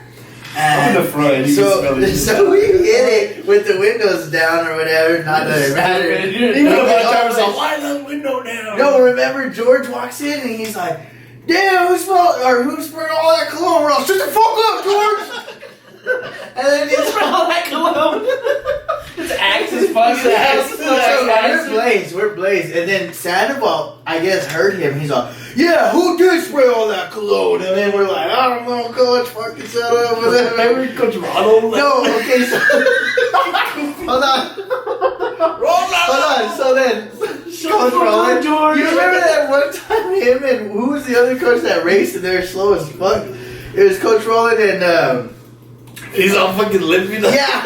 I'm in the front. You can smell it. So we hit it with the windows down or whatever. Not that it mattered. Even though my driver's like, "Why is the window down?" No, remember George walks in and he's like, "Damn, who sprayed all that cologne? We're all, shut the fuck up, George!" And then he's all that cologne. His axe is fucking ass. So we're blazed. And then Sandoval, I guess, heard him. He's like, "Yeah, who did spray all that cologne?" And then we're like, "I don't know, Coach, fucking shut up." Remember Coach Ronald? No, okay, so hold on. Hold on. So then, Coach Roland, George. you remember that one time him and who was the other coach that raced and they're slow as fuck? It was Coach Roland and He's all fucking limping. yeah.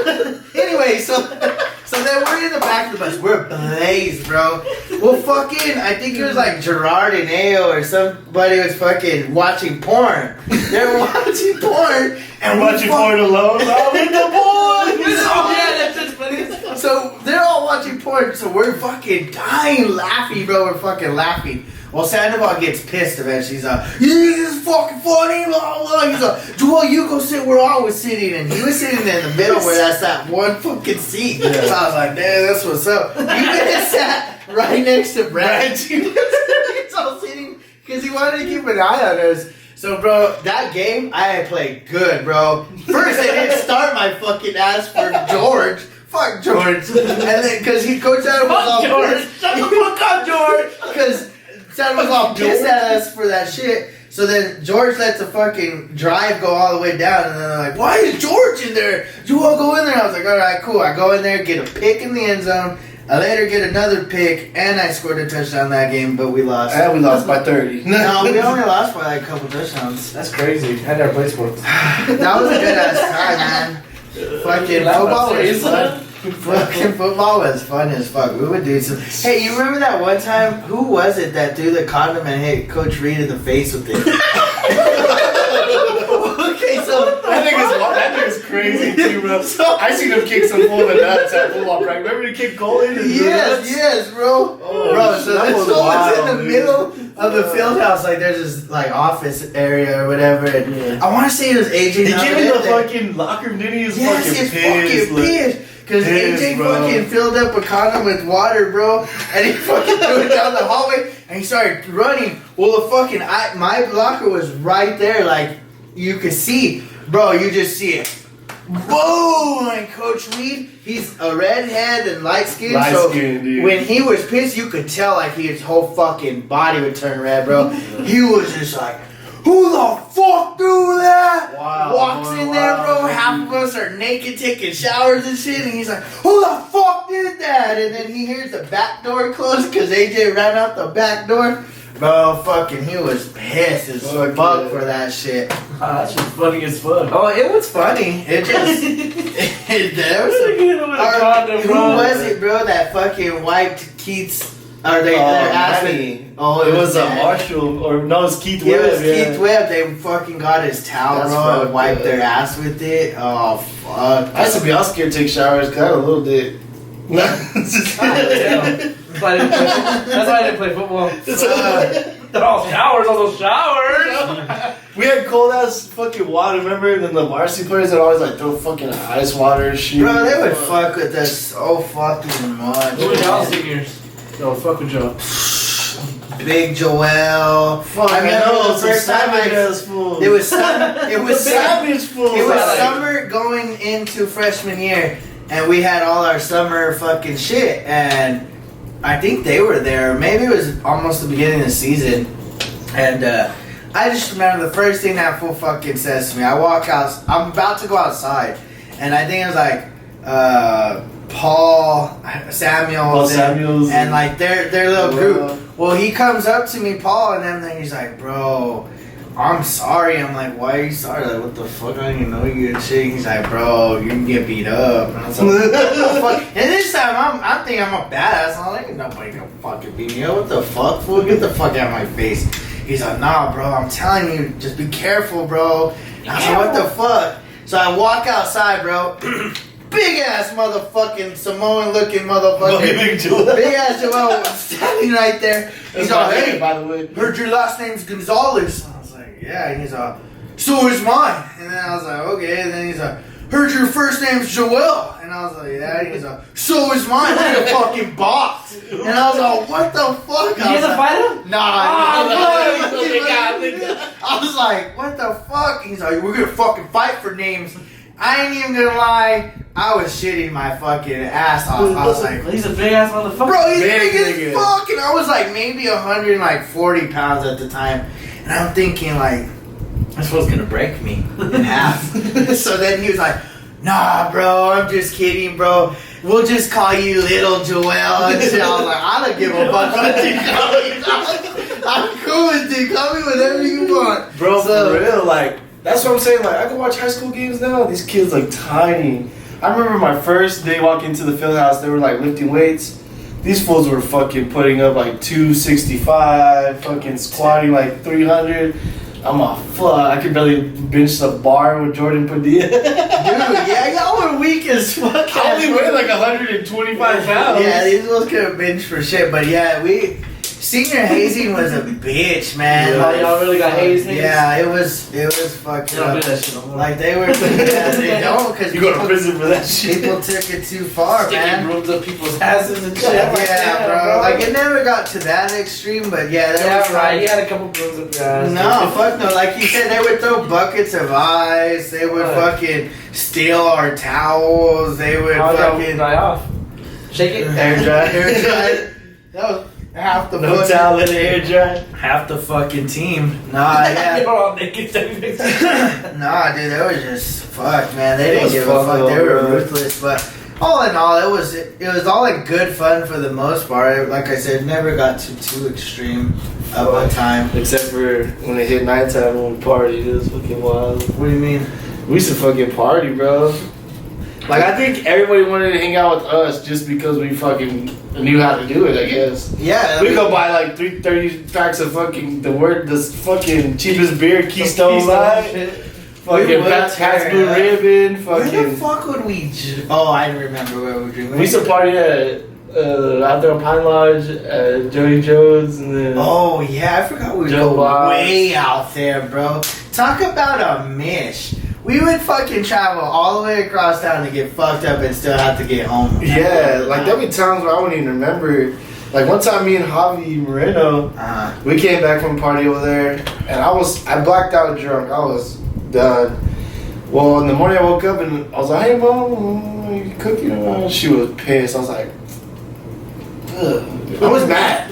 Anyway, so then we're in the back of the bus. We're blazed, bro. Well, fucking, I think it was like Gerard and Ayo or somebody was fucking watching porn. They were watching porn And watching porn alone. Oh, with the boys. Oh, yeah, that's just funny. So they're all watching porn, so we're fucking dying laughing, bro. We're fucking laughing. Well, Sandoval gets pissed eventually. He's like, "Yeah, this is fucking funny, blah, blah." He's like, "Joel, you go sit where I was sitting." And he was sitting in the middle where that's that one fucking seat. Yeah. So I was like, "Damn, that's what's up." You could have sat right next to Brad. He's all sitting because he wanted to keep an eye on us. So, bro, that game, I had played good, bro. First, I didn't start my fucking ass for George. Fuck George. And then, because Coach Adam was all Fuck George. Shut the fuck up, George. because Sam was all pissed at us for that shit. So then George lets the fucking drive go all the way down, and then they're like, "Why is George in there? You want to go in there?" I was like, "All right, cool." I go in there, get a pick in the end zone. I later get another pick, and I scored a touchdown that game, but we lost. And we lost by 30. No, we only lost by like a couple touchdowns. That's crazy. I never played sports. That was a good ass time, man. Fucking football was fun. Fucking football was fun as fuck. We would do some. Hey, you remember that one time? Who was it that threw the condom and hit Coach Reed in the face with it? Okay, so That nigga's crazy too, bro. I seen him kick some fool in the nuts at football practice. Remember the kick goal in the nuts? yes, bro. Oh, Bro, so that this was one was in wild, the dude. middle of the field house. Like, there's this like office area or whatever. And I want to say it was AJ. He came in the Navarrete. fucking locker room, didn't he? He was Yes, fucking he's pissed. fucking pissed. Because Pissed, AJ bro. fucking filled up a condom with water, bro. And he fucking threw it down the hallway. And he started running. Well, the fucking, my locker was right there. Like, you could see. Bro, you just see it. Boom! And Coach Reed, he's a redhead and light skinned. So Light-skinned, dude. when he was pissed, you could tell like his whole fucking body would turn red, bro. He was just like, who the fuck do that? Wow, Walks boy, in there, bro. wow. Half of us are naked, taking showers and shit. And he's like, who the fuck did that? And then he hears the back door close because AJ ran out the back door. Bro, fucking, he was pissed as Fuck fuck yeah. for that shit. That's just funny as fuck. Oh, it was funny. It just. There was who was it, bro? That fucking wiped Keith's. Or they asked Manny. Oh, It was a Manny. Marshall, or no, it was Keith It Webb. was Keith Webb. They fucking got his towel, That's bro, and fucked wiped up. their ass with it. Oh, fuck. I used to be all scared to take showers because I had a little dick. That's why I didn't play football. They're all showers, all those showers. We had cold ass fucking water, remember? And then the varsity players would always like throw fucking ice water and shit. Bro, they would fuck with us so fucking much. Who are y'all seniors? No, fuck with y'all. Big Joel. Fuck, I remember know, the first time savage ass fool. it was savage fool. It was Like, summer going into freshman year, and we had all our summer fucking shit, and I think they were there. Maybe it was almost the beginning of the season, and I just remember the first thing that fool fucking says to me. I walk out. I'm about to go outside, and I think it was like Paul Samuels, and like their little group. Well, he comes up to me, Paul, and then he's like, "Bro, I'm sorry." I'm like, "Why are you sorry?" Like, what the fuck? I didn't even know you and shit. He's like, "Bro, you can get beat up." And I was like, "What the fuck?" And this time, I'm thinking I'm a badass. I'm like, "Ain't nobody gonna fucking beat me up. What the fuck, fool? Get the fuck out of my face." He's like, "Nah, bro. I'm telling you, just be careful, bro." And I was like, "What the fuck?" So I walk outside, bro. Big ass motherfucking Samoan looking motherfucker. Big ass Joel was standing right there. He's all, "Hey, by the way. heard your last name's Gonzalez." I was like, "Yeah." And he's like, "So is mine." And then I was like, "Okay." And then he's like, "Heard your first name's Joel." And I was like, "Yeah." And he's like, "So is mine." We a fucking box. And I was like, "What the fuck?" You guys fight him? Nah. I was like, "What the fuck?" And he's like, "We're gonna fucking fight for names." I ain't even gonna lie, I was shitting my fucking ass off. I was like, He's a big ass motherfucker. bro, he's Big big nigga. as fuck. And I was like maybe 140 pounds at the time. And I'm thinking like, this was gonna break me in half. So then he was like, "Nah, bro, I'm just kidding, bro. We'll just call you Little Joel." And shit. I was like, I don't give a fuck what you call me. I'm cool with you. Call me whatever you want. Bro, So- for real, like, that's what I'm saying. Like, I can watch high school games now. These kids, like, tiny. I remember my first day walking into the field house, they were, like, lifting weights. These fools were fucking putting up, like, 265, fucking squatting, like, 300. I'm a fuck. I could barely bench the bar with Jordan Padilla. Dude, yeah, y'all were weak as fuck. I only weighed, like, 125 pounds. Yeah, these ones couldn't bench for shit. But yeah, senior hazing was a bitch, man. Yeah, y'all really got hazed? Yeah, it was fucking They don't up. do that shit no more. Like they were, yeah, they don't because You go to prison for that shit. people took it too far, Sticking man. rooms up people's asses and shit. Yeah, I'm like, damn, bro. Like it never got to that extreme, but yeah, that Yeah, was right. You had a couple brooms up your ass. No, fuck no. Like you said, they would throw buckets of ice. They would fucking steal our towels. They would How'd y'all fucking dry off? Shake it. Air dry. That was half the No fucking, towel in the air dry. half the fucking team. Nah, yeah. You're all naked. Nah, dude, they were just fuck, man. They It didn't was give a fun, fuck. though, They were bro. ruthless, but all in all, it was all like good fun for the most part. Like I said, never got too extreme at one time. Except for when it hit nighttime when we partied. It was fucking wild. What do you mean? We used to fucking party, bro. Like, I think everybody wanted to hang out with us just because we fucking knew how to do it, I guess. Yeah, We go buy like 30 packs of fucking this fucking cheapest beer, Keystone Light. Fucking We would Pat's tear Blue it up. Ribbon. Where the Fucking. fuck would we? Oh, I remember where we were drinking. We used to party at out there on Pine Lodge at Jody Joe's and then. Oh yeah, I forgot we would Joe go Box. way out there, bro. Talk about a mish. We would fucking travel all the way across town to get fucked up and still have to get home. Yeah, like there'd be times where I wouldn't even remember. Like one time, me and Javi Moreno, we came back from a party over there, and I blacked out drunk. I was done. Well, in the morning I woke up and I was like, "Hey, mom, you cooking?" And she was pissed. I was like, ugh. I was mad.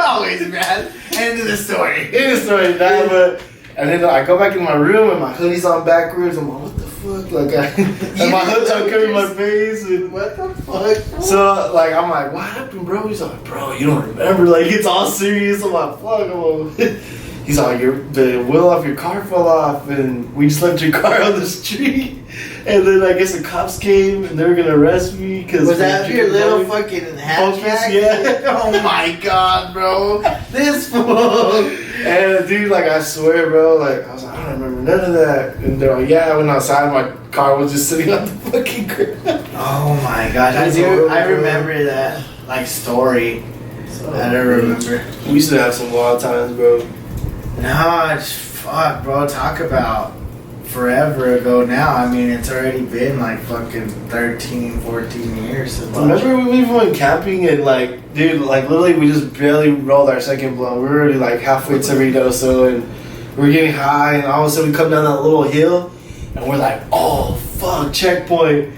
Always, man. End of the story. End of the story, nah, but and then I go back in my room and my hoodie's on backwards. I'm like, what the fuck? Like, and my hood's uncovering my face. And What the fuck? so, like, I'm like, what happened, bro? He's like, bro, you don't remember? Like, it's all serious. I'm like, fuck. He's like, the wheel off your car fell off, and we just left your car on the street. And then I guess the cops came, and they were gonna arrest me because Was that your little fucking hatchback? Yeah. Oh my god, bro. This fool. And dude, like, I swear, bro, like, I was like, I don't remember none of that. And they're like, yeah, I went outside, my car was just sitting on the fucking ground. Oh my gosh, I remember that like story. I don't remember. We used to have some wild times, bro. No, it's fuck, bro. Talk about forever ago now. I mean, it's already been like fucking 13, 14 years. Since Remember when we went camping and like, dude, like literally we just barely rolled our second blunt. We were already like halfway to Reynosa and we're getting high and all of a sudden we come down that little hill and we're like, oh fuck, checkpoint.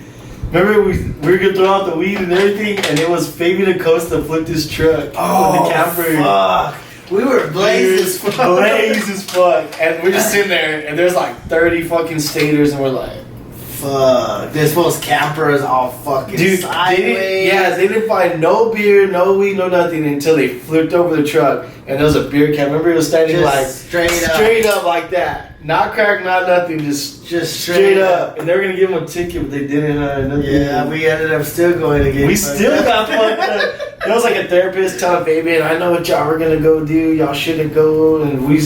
Remember we were gonna throw out the weed and everything and it was Fabian Acosta flipped his truck with the camper. Fuck. We were blazed as fuck. Blazed as fuck. And we're just sitting there and there's like 30 fucking staters and we're like, fuck. This fool's camper is all fucking sideways. They didn't find no beer, no weed, no nothing until they flipped over the truck and there was a beer can. Remember it was standing Just like straight up like that. Not crack, not nothing, just straight up. And they were gonna give them a ticket, but they didn't. Yeah, we ended up still going to get. We still got fucked up. There was like a therapist telling Fabian, I know what y'all were gonna go do. Y'all shouldn't go. And we,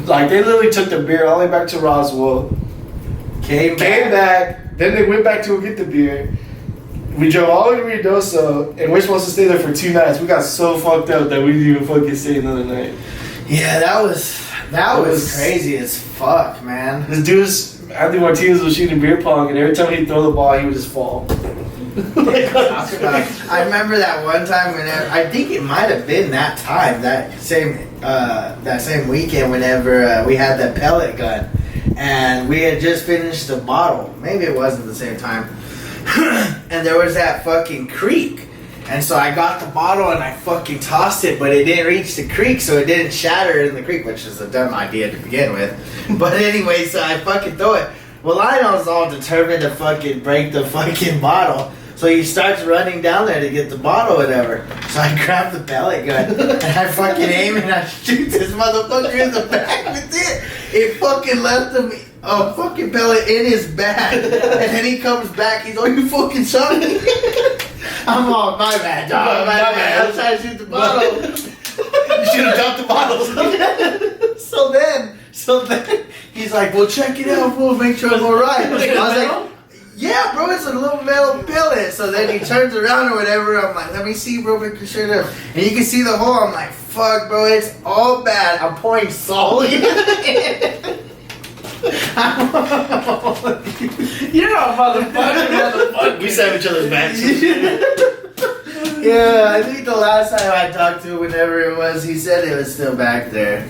like, they literally took the beer all the way back to Roswell. Came back. Then they went back to go get the beer. We drove all the way to Reynosa, and we're supposed to stay there for 2 nights. We got so fucked up that we didn't even fucking stay another night. Yeah, that was crazy as fuck, man. This dude, Anthony Martinez was shooting beer pong, and every time he'd throw the ball, he would just fall. I remember that one time whenever I think it might have been that time that same weekend whenever we had that pellet gun and we had just finished the bottle. Maybe it wasn't the same time. And there was that fucking creek. And so I got the bottle and I fucking tossed it, but it didn't reach the creek, so it didn't shatter in the creek, which is a dumb idea to begin with. But anyway, so I fucking throw it. Well, Lionel's all determined to fucking break the fucking bottle. So he starts running down there to get the bottle or whatever. So I grab the pellet gun and I fucking aim and I shoot this motherfucker in the back with it. It fucking left him a fucking pellet in his back. And then he comes back, he's like, you fucking shot me. I'm all, my bad, dog, my bad. I'm trying to shoot the bottle. You should have dropped the bottles. So then he's like, well, check it out, we'll make sure I'm alright. I was like, yeah, bro, it's a little metal pellet. So then he turns around or whatever. I'm like, let me see, bro, make your shit up. And you can see the hole. I'm like, fuck, bro, it's all bad. I'm pouring salt in it. You're a motherfucker. We sat each other's backs. Yeah, I think the last time I talked to him, whenever it was, he said it was still back there.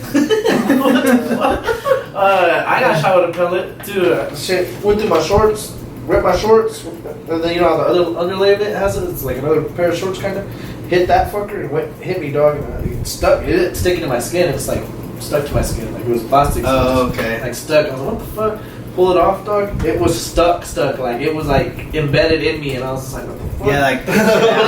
I got shot with a pellet. Dude, shit went through my shorts, ripped my shorts, and then you know how the other underlay of it has it? It's like another pair of shorts kind of. Hit that fucker and hit me, dog. And it stuck. It didn't stick into my skin. It's like stuck to my skin. Like it was plastic. Oh, okay. Like stuck. I was like, what the fuck? Pull it off, dog. It was stuck. Like it was like embedded in me, and I was just like, what the fuck? Yeah, like. But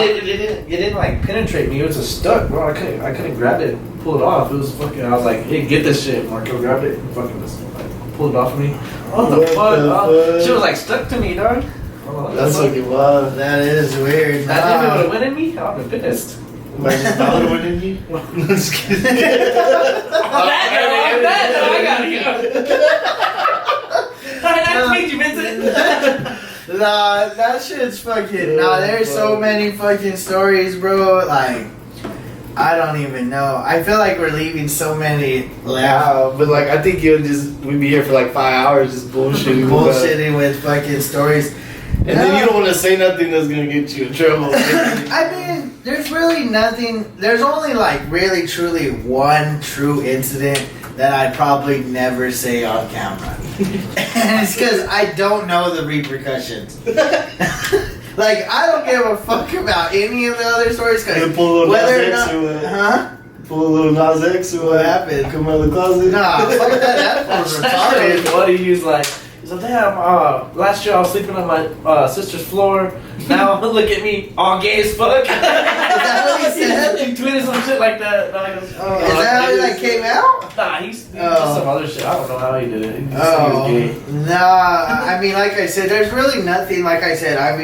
it didn't like penetrate me. It was just stuck, bro. I couldn't grab it and pull it off. It was fucking. I was like, hey, get this shit, Marco. Grabbed it and fucking just like pulled it off of me. What the fuck? She was like stuck to me, dog. That's fucking wild. That is weird. That if it would have went in me, I would have been pissed. Imagine if I would have went in you. Just kidding. I'm bad, though. I gotta go. Nice to meet you, Vincent. Nah, that shit's fucking. Nah, there's so many fucking stories, bro. Like, I don't even know. I feel like we're leaving so many left. But like, I think we'd be here for like 5 hours just bullshitting with fucking stories. And then you don't want to say nothing that's gonna get you in trouble. I mean, there's really nothing. There's only like really truly one true incident that I'd probably never say on camera. And it's because I don't know the repercussions. Like, I don't give a fuck about any of the other stories. You pull a little Whether or Nas X not, or what? huh? Pull a little Nas X or What happened? Come out of the closet? Nah, fuck that. That was retarded. What he was like, he's like, damn, last year I was sleeping on my sister's floor. Now look at me, all gay as fuck. Is that what he said? He tweeted some shit like that. Is that how that came out? Nah, he did some other shit. I don't know how he did it. He just Oh, he was gay. nah. I mean, like I said, there's really nothing. Like I said, I've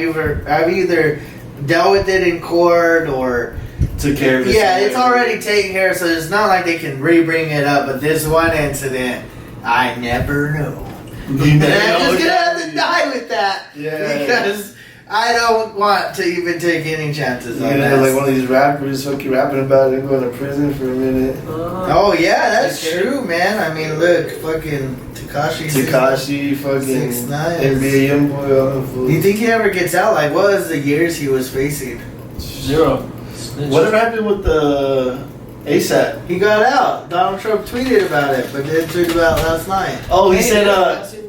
either dealt with it in court or Took care of it. yeah, it's already taken care of. So it's not like they can re-bring it up. But this one incident, I never know. You And I'm just gonna have to die with that. Yeah. Because I don't want to even take any chances You're on gonna that. have like one of these rappers fucking rapping about it and going to prison for a minute. Oh yeah, that's true, man. I mean, look, fucking Tekashi, fucking 6ix9ine. NBA Youngboy, all them fools. Do you think he ever gets out? Like, what was the years he was facing? 0. Whatever happened with the ASAP? He got out. Donald Trump tweeted about it, but didn't tweet about it last night. Oh, he said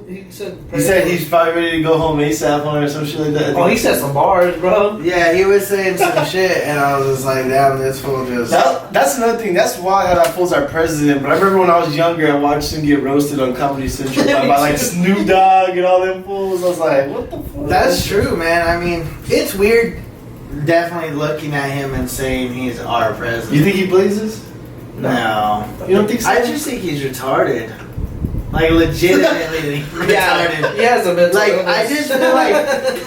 he said he's probably ready to go home ASAP or some shit like that. Oh, he said some bars, bro. Yeah, he was saying some shit, and I was just like, damn, this fool just. That's another thing. That's why that fool's our president. But I remember when I was younger, I watched him get roasted on Comedy Central by like Snoop Dogg and all them fools. I was like, what the fuck? That's true, man. I mean, it's weird definitely looking at him and saying he's our president. You think he blazes? No. You don't think so? I just think he's retarded. Like, legitimately retarded. He has a mental Like, illness. I just feel like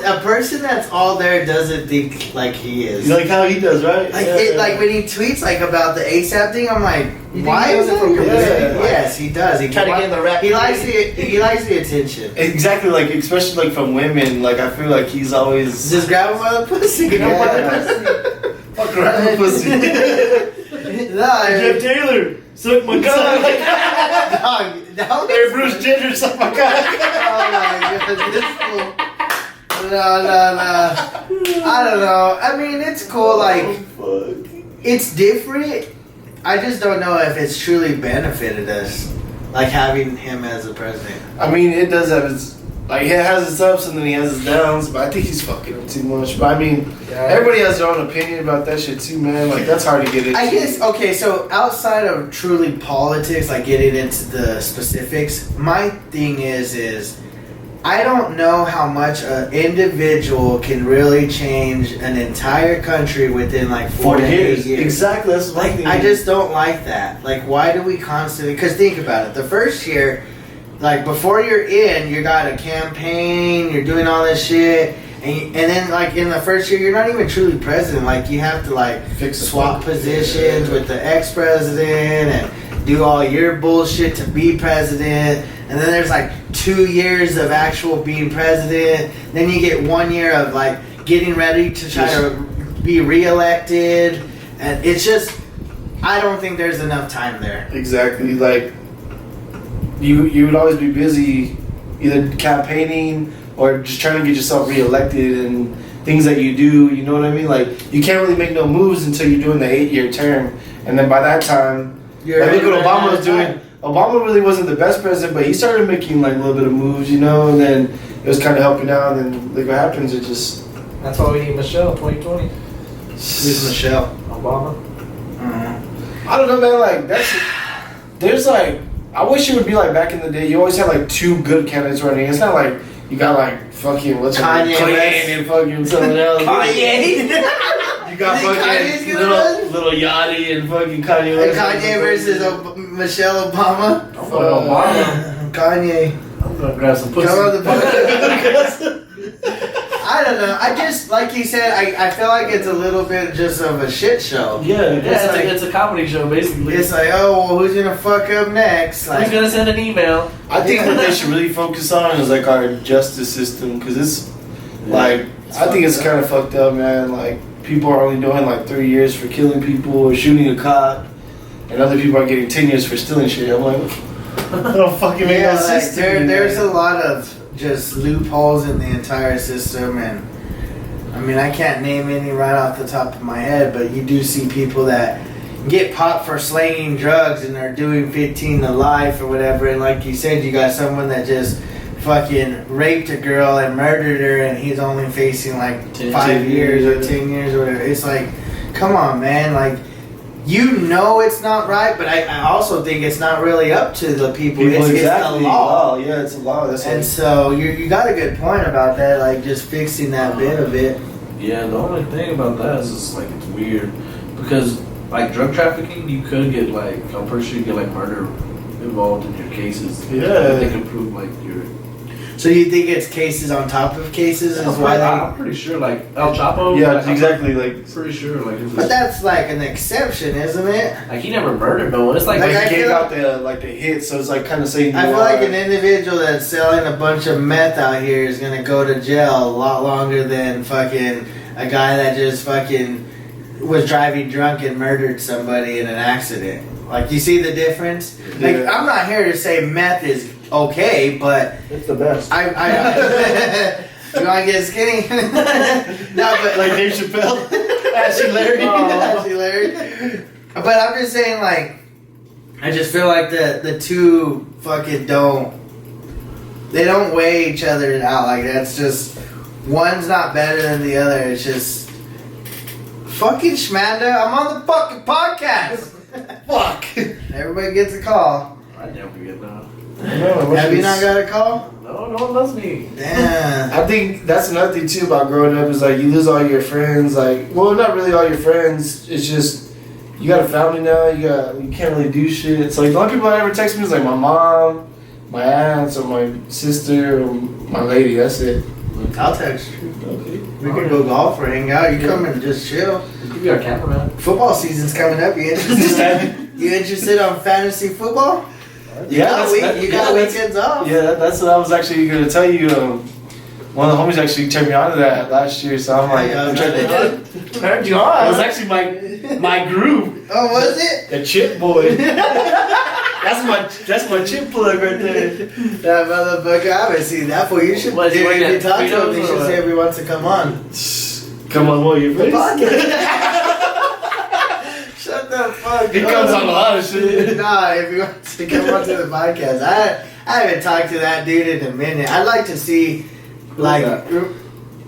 a person that's all there doesn't think like he is. You like how he does, right? Like, Yeah. like when he tweets like about the ASAP thing, I'm like, You think why he is does it it for publicity? Yeah. Yes, he does. He Trying to get in the rap He likes the attention. Exactly, like especially like from women. Like I feel like he's always Just grab him by the pussy. Yeah. Fuck around the pussy. No, Jeff Taylor, suck my cock. dog. Hey, Bruce Jenner, suck my cock. Oh my god, this fool. No. I don't know. I mean, it's cool. Like, Oh, fuck. it's different. I just don't know if it's truly benefited us, like having him as a president. I mean, it does have its like it has its ups and then he has its downs. But I think he's fucking up too much. But I mean, everybody has their own opinion about that shit too, man. Like that's hard to get into. I guess, okay, so outside of truly politics, like getting into the specifics, my thing is I don't know how much an individual can really change an entire country within like 4 to 8 years. Exactly, that's my Like, thing. I just don't like that. Like, why do we constantly, because think about it, the first year, like before you're in, you got a campaign, you're doing all this shit, and then like in the first year, you're not even truly president. Like, you have to like swap positions with the ex-president and do all your bullshit to be president. And then there's like 2 years of actual being president. Then you get 1 year of like getting ready to try to be reelected. And it's just, I don't think there's enough time there. Exactly, like you would always be busy either campaigning or just trying to get yourself reelected and things that you do, you know what I mean? Like you can't really make no moves until you're doing the 8-year term, and then by that time, like look what Obama was doing. Obama really wasn't the best president, but he started making like a little bit of moves, you know, and then it was kind of helping out. And then look what happens. It just That's why we need Michelle 2020. Who's Michelle? Obama. I don't know, man. Like there's like I wish it would be like back in the day. You always had like 2 good candidates running. It's not like you got like fucking what's Kanye her name? West. and fucking someone else. Kanye. You got Kanye's fucking gonna little Yachty and fucking Kanye And West. Kanye versus Michelle Obama. Obama. Kanye. I'm gonna grab some pussy. Come on the podcast. I don't know. I just, like you said, I feel like it's a little bit just of a shit show. Yeah, It's a comedy show basically. It's like, oh, well, who's gonna fuck up next? Like, Who's gonna send an email? I think what they should really focus on is like our justice system, because it's like I think it's kind of fucked up, man. Like people are only doing like 3 years for killing people or shooting a cop, and other people are getting 10 years for stealing shit. I'm like, that don't fucking make yeah, no like sense to me, there's man. a lot of just loopholes in the entire system, and I mean, I can't name any right off the top of my head, but you do see people that get popped for slanging drugs and they're doing 15 to life or whatever, and like you said, you got someone that just fucking raped a girl and murdered her, and he's only facing like 5 years or 10 years or whatever. It's like, come on, man. Like, you know it's not right, but I also think it's not really up to the people. It's the law. Yeah, it's a law. And so you got a good point about that, like just fixing that bit of it. Yeah, the only thing about that is just like it's weird because like drug trafficking, you could get like, I'm pretty sure you get like murder involved in your cases. Yeah, they can prove like your. So you think it's cases on top of cases? Is why I'm pretty sure like El Chapo. Yeah, like, exactly. Like pretty sure like. But that's like an exception, isn't it? Like he never murdered no one. It's like he gave out the hit, so it's like kind of saying. I feel like an individual that's selling a bunch of meth out here is gonna go to jail a lot longer than fucking a guy that just fucking was driving drunk and murdered somebody in an accident. Like, you see the difference? Like, Yeah. I'm not here to say meth is okay, but it's the best. I you want to get skinny? No, but like Dave Chappelle, Ashley Larry, Ashley Larry. But I'm just saying, like, I just feel like the two fucking they don't weigh each other out. Like, that's just, one's not better than the other. It's just fucking Schmanda. I'm on the fucking podcast. Fuck. Everybody gets a call. I never get that. Have you not got a call? No, no one loves me. Damn. I think that's another thing too about growing up is like you lose all your friends. Like, well, not really all your friends. It's just you got a family now. You can't really do shit. It's like the only people that ever text me is like my mom, my aunts, or my sister, or my lady. That's it. I'll text you. Okay. We can go golf or hang out. You come and just chill. We could be our cameraman. Football season's coming up. You interested? You interested on fantasy football? You got weekends off. Yeah, that's what I was actually going to tell you. One of the homies actually turned me on to that last year, so I'm like, I'm trying to turned you It on. was actually my group. Oh, was it? The chip boy. that's my chip plug right there. That motherfucker, I haven't seen that for you. Should What, dude, you if you working talk at to him, you Freedom's should or say if he wants to come on. Come on, what, you The face? podcast. Shut the fuck He up. comes on a lot of shit. Nah, if he wants to come on to the podcast. I haven't talked to that dude in a minute. I'd like to see, like,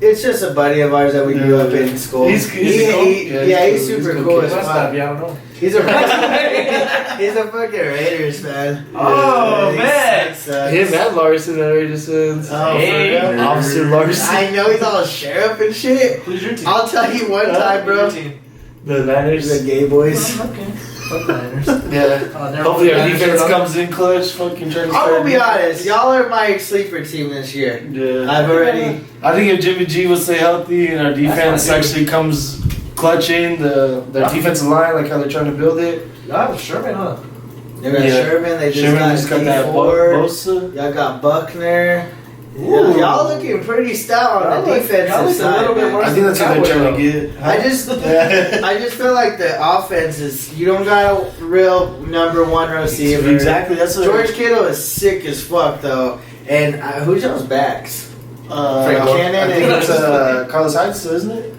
it's just a buddy of ours that we grew up in school. He's cool. He's super cool as Last fuck. time, yeah, I don't know. He's a fucking Raiders fan. Oh, He man. sucks. Him and Larson are just sins. Oh, Hey, for real? Officer Larson. I know he's all sheriff and shit. Who's your team? I'll tell you one time, bro. The Niners. The gay boys. Okay. Fuck Niners. Yeah. Hopefully our defense comes in clutch. Fucking trying to I'm start. gonna be honest, y'all are my sleeper team this year. Yeah. I've already. I think if Jimmy G will stay healthy and our defense my dude. actually comes clutch in their defensive line, like how they're trying to build it. Yeah, Sherman, huh? They got Yeah. Sherman. They just Sherman just got got that Ford. Bosa. Y'all got Buckner. Ooh. Y'all looking pretty stout on the Y'all defensive look a side. little bit man. worse. I think that's what they're trying to get. I just feel like the offense is, you don't got a real number one receiver. Exactly. That's what George Kittle is sick as fuck though. And who's y'all's backs? Frank Cannon I think and- it's Carlos Hyde, isn't it?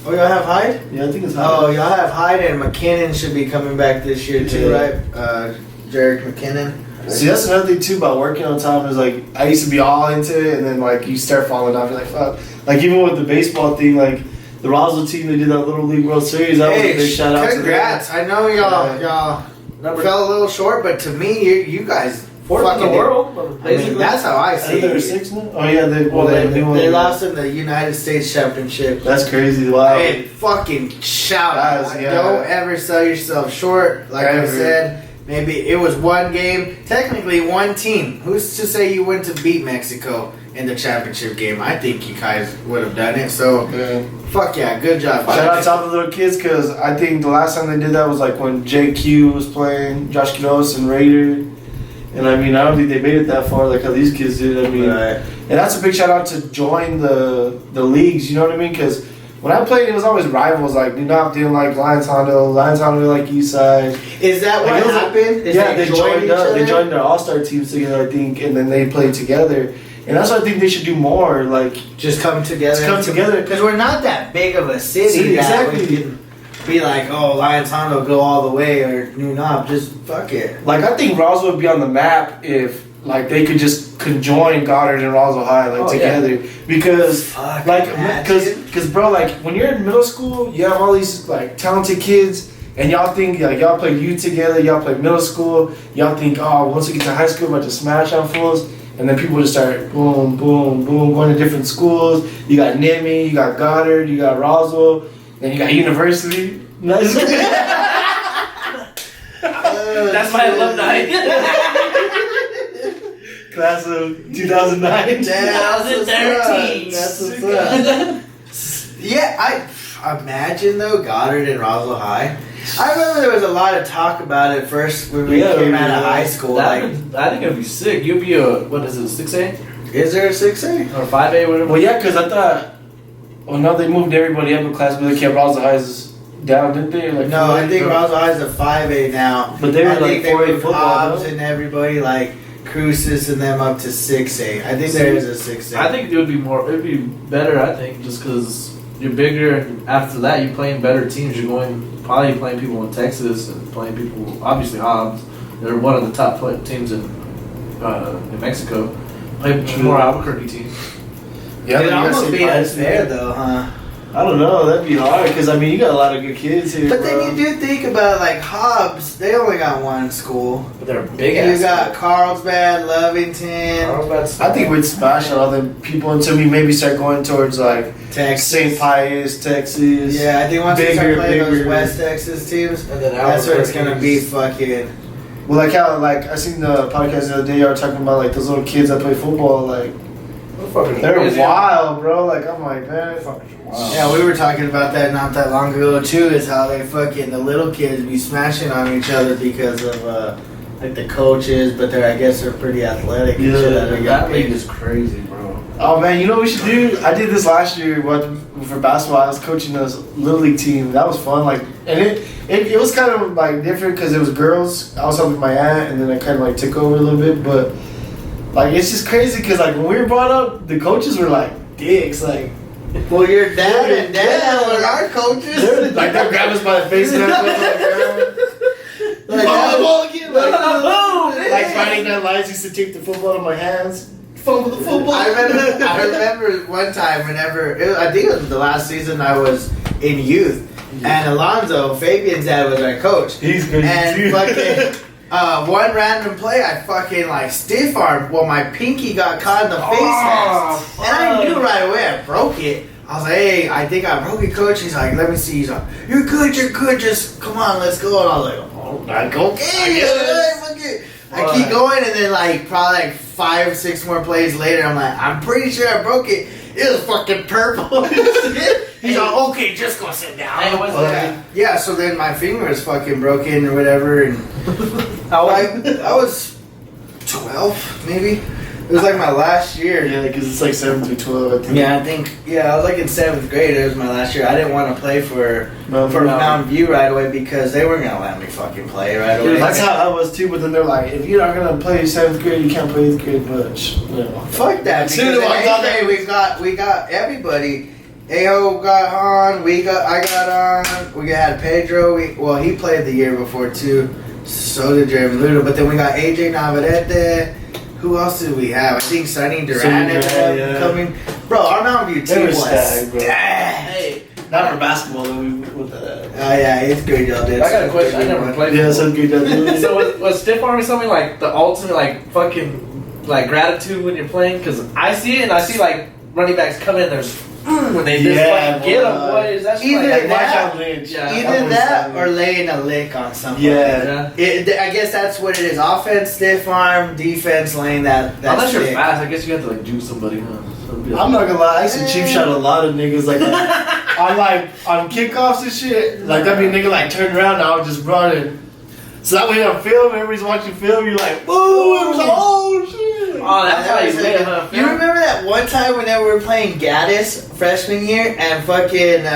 Oh, y'all have Hyde? Yeah, I think it's Hyde. Oh, y'all have Hyde and McKinnon should be coming back this year too, Yeah. right? Jarek McKinnon. See, that's another thing too about working on time is like I used to be all into it, and then like you start falling off. You're like, fuck. Like even with the baseball thing, like the Roswell team, they did that Little League World Series. That was a big shout out to them. Congrats! I know y'all fell a little short, but to me, you guys Fourth in fucking the world. I mean, Basically. that's how I I see think they were it. 6 now. Oh yeah, they They lost in the United States Championship. That's crazy. Wow. Hey, fucking shout out! Guys, yeah. Don't ever sell yourself short. Like I Ever. said. Maybe it was one game, technically one team. Who's to say you went to beat Mexico in the championship game? I think you guys would have done it. So, Yeah. fuck yeah, good job. Shout out to all the little kids because I think the last time they did that was like when JQ was playing, Josh Kinos and Raider. And I mean, I don't think they made it that far like how these kids did. I mean, Right. and that's a big shout out to join the leagues. You know what I mean? Because when I played, it was always rivals. Like, do not deal like Lions Hondo like Eastside. Is that Like, what it was- happened? Is Yeah, they joined each up. other? They joined their all-star teams together, I think, and then they played together. And that's what I think they should do more. Like, Just come together. Just come together. Because we're not that big of a city. See, that we exactly. can be like, oh, Lions Hondo go all the way or New Knob. Just fuck it. I think Roswell would be on the map if like they could just could join Goddard and Roswell High together because because bro, like when you're in middle school, you have all these like talented kids. And y'all think, like, y'all play youth together, y'all play middle school, y'all think, oh, once we get to high school, we're about to smash on fools. And then people just start boom, boom, boom, going to different schools. You got NIMI, you got Goddard, you got Roswell, then you got University. That's my alumni. Class of 2009. 2013. That's what's up. Yeah, I imagine, though, Goddard and Roswell High. I remember there was a lot of talk about it first when we came out of high school. I think it'd be sick. You'd be what is it, 6A? Is there a 6A? Or 5A, whatever? Well, yeah, because I thought, now they moved everybody up in class, but they kept Roswell High's down, didn't they? Like, no, I think Roswell High's a 5A now. But they were like 4A moved football. Hobbs and everybody, like, Cruises and them up to 6A. I think there is a 6A. I think it'd be better, I think, just because you're bigger, and after that, you're playing better teams. You're probably playing people in Texas and playing people, obviously Hobbs. They're one of the top teams in Mexico. Play more Albuquerque teams. Yeah, it'd almost be unfair though, huh? I don't know. That'd be hard because I mean you got a lot of good kids here. But then you do think about like Hobbs. They only got one school. But they're big. You got Carlsbad, Lovington. I think we'd smash all the people until we maybe start going towards like Texas, St. Pius, Texas. Yeah, I think once we start playing those West Texas teams, and then that's where it's gonna be fucking. Well, like how I seen the podcast the other day. You were talking about like those little kids that play football. Like they're wild, bro. Like I'm like, man, fucking wow. Yeah, we were talking about that not that long ago too. Is how they fucking the little kids be smashing on each other because of like the coaches, but I guess they're pretty athletic. Yeah, that league is crazy, bro. Oh man, you know what we should do? I did this last year for basketball. I was coaching this little league team. That was fun. Like, and it was kind of like different because it was girls. I was helping my aunt, and then I kind of like took over a little bit. But like, it's just crazy because like when we were brought up, the coaches were like dicks. Like, well, your dad and dad were our coaches. They're grab us by the face and like Friday Night Lights used to take the football out of my hands. Fumble the football. I remember one time I think it was the last season I was in youth, and Alonzo, Fabian's dad, was our coach. He's good. And fucking one random play, I fucking like stiff armed. Well, my pinky got caught in the face mask, and I knew right away I broke it. I was like, hey, I think I broke it, coach. He's like, let me see. He's like, you're good, just come on, let's go. And I was like, oh, okay. I keep going, and then like probably like 5-6 more plays later, I'm like, I'm pretty sure I broke it. It was fucking purple. He's like, okay, just go sit down. Hey, what's that? Yeah, so then my finger was fucking broken or whatever, and I was 12 maybe. It was like my last year. Yeah, because it's like 7 through 12. I think. Yeah, I was like in 7th grade. It was my last year. I didn't want to play for Mountain View right away because they weren't gonna let me fucking play right away. That's how I was too. But then they're like, if you're not gonna play 7th grade, you can't play 8th grade. But fuck that. Because in 8th grade we got everybody. Aho got on. I got on. We had Pedro. He played the year before too. So did Jeremy Ludo. But then we got AJ Navarrete. Who else did we have? I think Sonny Duran ended up coming. Bro, our Mountain View team was stacked. Hey, not for basketball though. With oh yeah, 8th grade y'all did. I got a question. I never played. Yeah, 7th grade y'all did. So was stiff arming something like the ultimate like fucking like gratitude when you're playing? Because I see it and I see like running backs come in. There's when they just fucking get them, boys. That's either like that, either that or laying a lick on something. Yeah. I guess that's what it is. Offense, stiff arm, defense, laying that unless stick. you're fast, I guess you have to like juke somebody. Huh? I'm not gonna lie, I used to cheap shot a lot of niggas like on kickoffs and shit. Like that'd be a nigga like turn around and I would just run and so that way on film, everybody's watching film, you're like, ooh, it was oh shit. Oh, that's how you play it. You remember that one time when we were playing Gaddis freshman year and fucking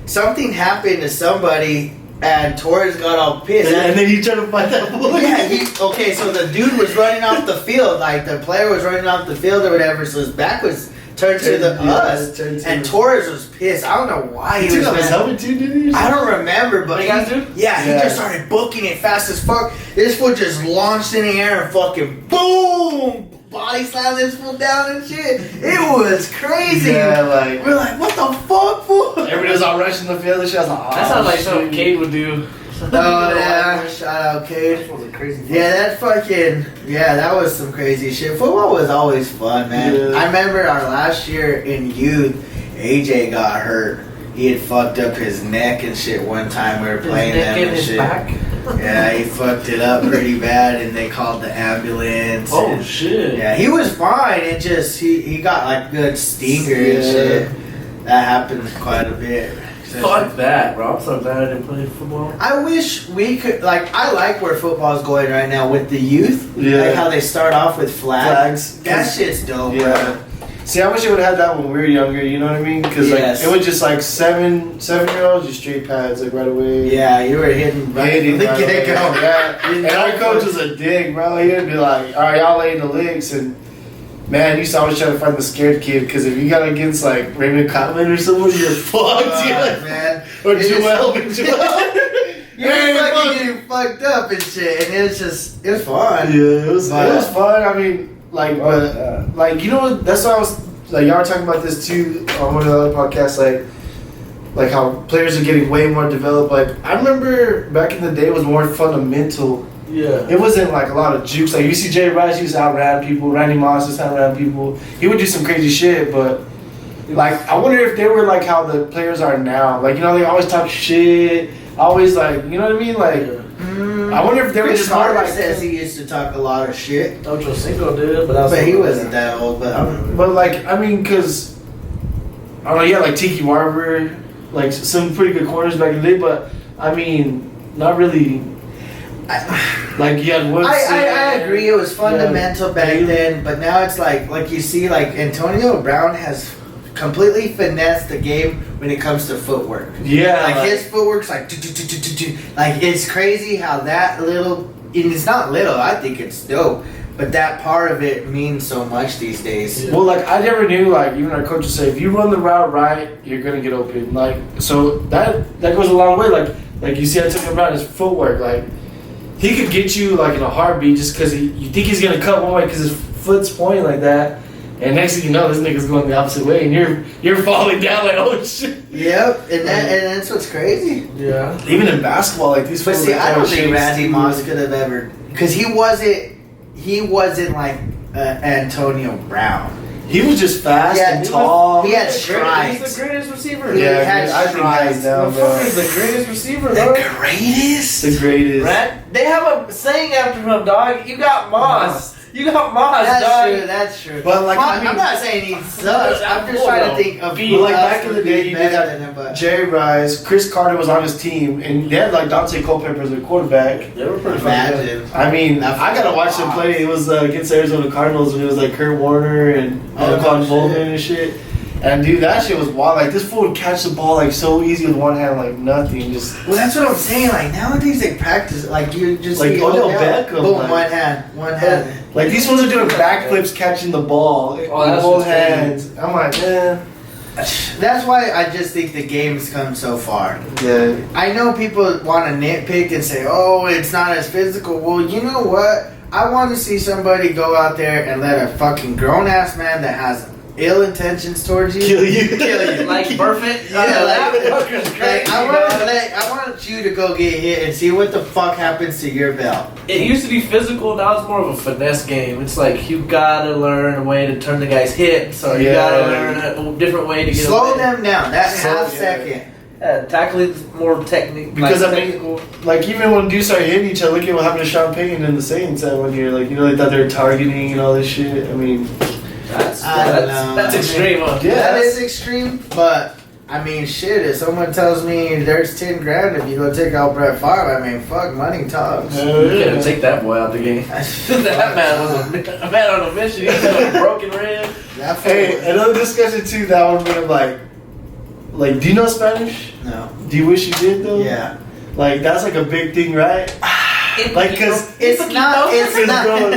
something happened to somebody and Torres got all pissed. And then he tried to fight that boy. Yeah, okay, so the dude was running off the field, like the player was running off the field or whatever, so his back was turned to us, and Torres was pissed. I don't know why he was off his helmet too, did he? I don't remember, but he just started booking it fast as fuck. This foot just launched in the air and fucking boom! body slam this fool down and shit. It was crazy. Yeah, like We're like, what the fuck, fool? everybody was all rushing the field and shit. I was like, That sounds like something Cade would do. Oh yeah, shout out Cade. That was a crazy. Yeah, that was some crazy shit. Football was always fun, man. Yeah. I remember our last year in youth, AJ got hurt. He had fucked up his neck and shit one time. We were playing them and shit. Back? Yeah, he fucked it up pretty bad, and they called the ambulance. Oh and, shit. yeah, he was fine. It just he got like good stinger and shit. That happened quite a bit. Fuck that, bro. I'm so glad I didn't play football. I wish we could, like, I like where football's going right now with the youth. Yeah. Like how they start off with flags. That shit's dope, Yeah. bro. See, I wish I would have had that when we were younger. You know what I mean? Because Yes. like it was just like 7-year-olds, just straight pads like right away. Yeah, you were hitting right Hitting from the right away. get-go. Yeah. And our coach was a dick, bro. He would be like, "All right, y'all lay the licks," and man, you used to always try to find the scared kid because if you got against like Raymond Cotman or someone, you're fucked. Yeah. Man. Or It Joel. You're fucking getting fucked up and shit, and it was fun. Yeah, it was But- fun. I mean, like, like you know, that's why I was like, y'all were talking about this too on one of the other podcasts, like how players are getting way more developed. Like, I remember back in the day, it was more fundamental. Yeah. It wasn't like a lot of jukes. Like, you see Jay Rice used to outrun people, Randy Moss used to outrun people. He would do some crazy shit, but like, I wonder if they were like how the players are now. Like, you know, they always talk shit, always like, you know what I mean? Like, I wonder if they were Chris just more Carter like. says he used to talk a lot of shit, Ocho Cinco did, but but he wasn't that old. But But like, I mean, cause I don't know, yeah, like Tiki Barber, like some pretty good corners back in the day. But I mean, not really. Like you had Woodson. I agree. It was fundamental back then, but now it's like you see, like Antonio Brown has completely finessed the game when it comes to footwork. Yeah, Like his footwork's like like it's crazy how that little. And it's not little. I think it's dope, but that part of it means so much these days. Well, like I never knew. Like even our coach would say, if you run the route right, you're gonna get open. Like so that goes a long way. Like you see Antonio Brown, his footwork, like. He could get you like in a heartbeat just because you think he's gonna cut one way because his foot's pointing like that, and next thing you know, this nigga's going the opposite way, and you're falling down like, oh shit. Yep, and that's what's crazy. Yeah. Even in basketball, like these. But fools see, are I don't throwing think shapes Randy too. Moss could have ever, because he wasn't like Antonio Brown. He was just fast Yeah, and tall. He had He's strides. the greatest receiver. He Yeah, had I think strides. he's down, bro. Motherfucker is the greatest receiver, The bro. greatest. The greatest. Right? They have a saying after him, dog. You got Moss. You got Moss, That's dog. true. That's true. But, like, I mean- I'm not saying he sucks. I'm just trying to think of But, like, who back else in the would day, be you did better have than him, but Jerry Rice, Chris Carter was on his team, and they had like Dante Culpepper as their quarterback. They were pretty fucking good. imagine. I mean, That's I gotta watch them play. It was against Arizona Cardinals, and it was like Kurt Warner and Oh, Quan shit. Bowman and shit. And dude, that shit was wild. Like this fool would catch the ball like so easy with one hand, like nothing. Just Well, that's what I'm saying. Like nowadays, they practice. Like you just Like see, Odell yeah, Beckham, boom, like- one hand. like these ones are doing backflips catching the ball with that's both what's crazy. hands. I'm like, eh. That's why I just think the game's come so far. Yeah. I know people want to nitpick and say, "Oh, it's not as physical." Well, you know what? I want to see somebody go out there and let a fucking grown ass man that has ill intentions towards you Kill you. kill you. Like perfect. Yeah, that like- fucker's crazy. I want you to go get hit and see what the fuck happens to your belt. It used to be physical, now it's more of a finesse game. It's like you gotta learn a way to turn the guy's hips, or you Yeah. gotta learn a different way to get Slow away. them down. That Slow- half yeah. second. Tackling's more technique. Because like, I mean, like even when dudes start hitting each other, look at what happened to Sean Payton and the Saints that one year. Like, you know, they thought they were targeting and all this shit. I mean, that's I don't know. that's extreme. Huh? Yeah. That is extreme, but I mean, shit. If someone tells me there's 10 grand if you go take out Brett Favre, I mean, fuck, money talks. You can't take that boy out the game. That man was a man on a mission. He's got a broken rib. That fool- hey, another discussion too. That one being like, do you know Spanish? no. Do you wish you did though? Yeah. Like that's like a big thing, right? Like, cause It's not. It's Because, not. bro,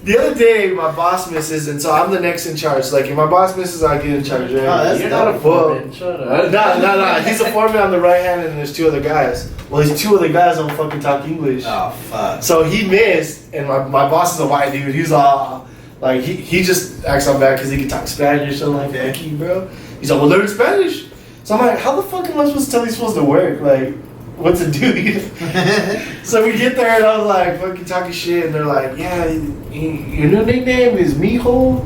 the other day my boss misses, and so I'm the next in charge. Like if my boss misses, I get in charge. Right? Oh, that's You're not a Well, foreman. Shut up. No. He's a foreman on the right hand, and there's two other guys. Well, these two other guys don't fucking talk English. Oh fuck. So he missed, and my boss is a white dude. He's all Like he just acts all bad because he can talk Spanish. So I'm like, fuck you, bro. He's like, well, learn Spanish. So I'm like, how the fuck am I supposed to tell these fools to work? Like, what to do? So we get there and I was like, fucking talking shit, and they're like, yeah, your new nickname is Mijo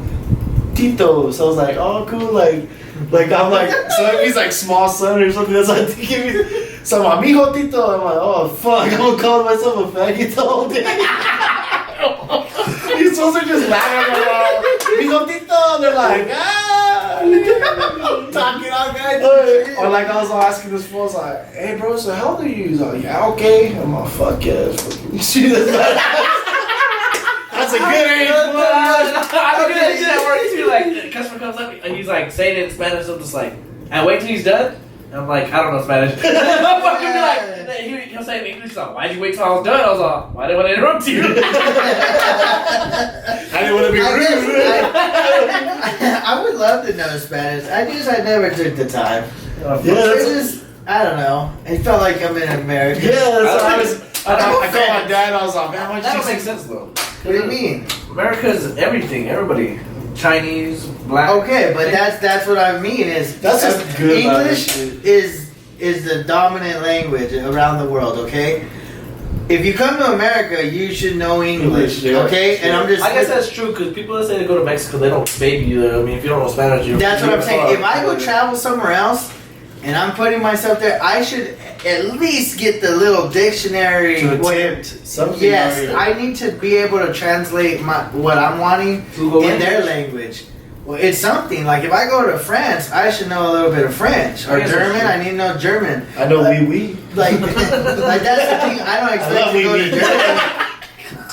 Tito. So I was like, oh, cool, like I'm like, so that means like small son or something. That's what they give me. So I'm like, Mijo Tito. I'm like, oh fuck, I'm gonna call myself a faggot the whole day. These fools are just laughing at me. Mijo Tito. And they're like, Talking all guys. or like I was asking this fool, I was like, hey bro, so how old are you? He's like, yeah, okay. I'm like, fuck yeah, shit is that's a good age, bro. I do that shit at work too. Like, the customer comes up and he's like saying it in Spanish. I'm just like, and wait till he's done. And I'm like, I don't know Spanish. I'm fucking be like, he'll say it in English. Like, why'd you wait till I was done? I was like, why didn't I want to interrupt you? I didn't want to be rude. I would love to know Spanish. I never took the time. I don't know. It felt like I'm in America. Yeah, that's what I called my dad. I was like, man, why'd That you don't make sense though. What do you mean? America's everything. Everybody. Chinese, black. Okay, but that's what I mean is That's just good English shit. is the dominant language around the world, okay? If you come to America, you should know English, yeah, okay? sure. And I'm just I guess that's true because people that say they go to Mexico, they don't baby you there. I mean, if you don't know Spanish, you. that's what I'm saying. If I go travel somewhere else and I'm putting myself there, I should at least get the little dictionary. To attempt something. Yes, I need to be able to translate what I'm wanting in their language. Well, it's something. Like if I go to France, I should know a little bit of French. Or German, I need to know German. I know oui. Like that's the thing. I don't expect to go to Germany.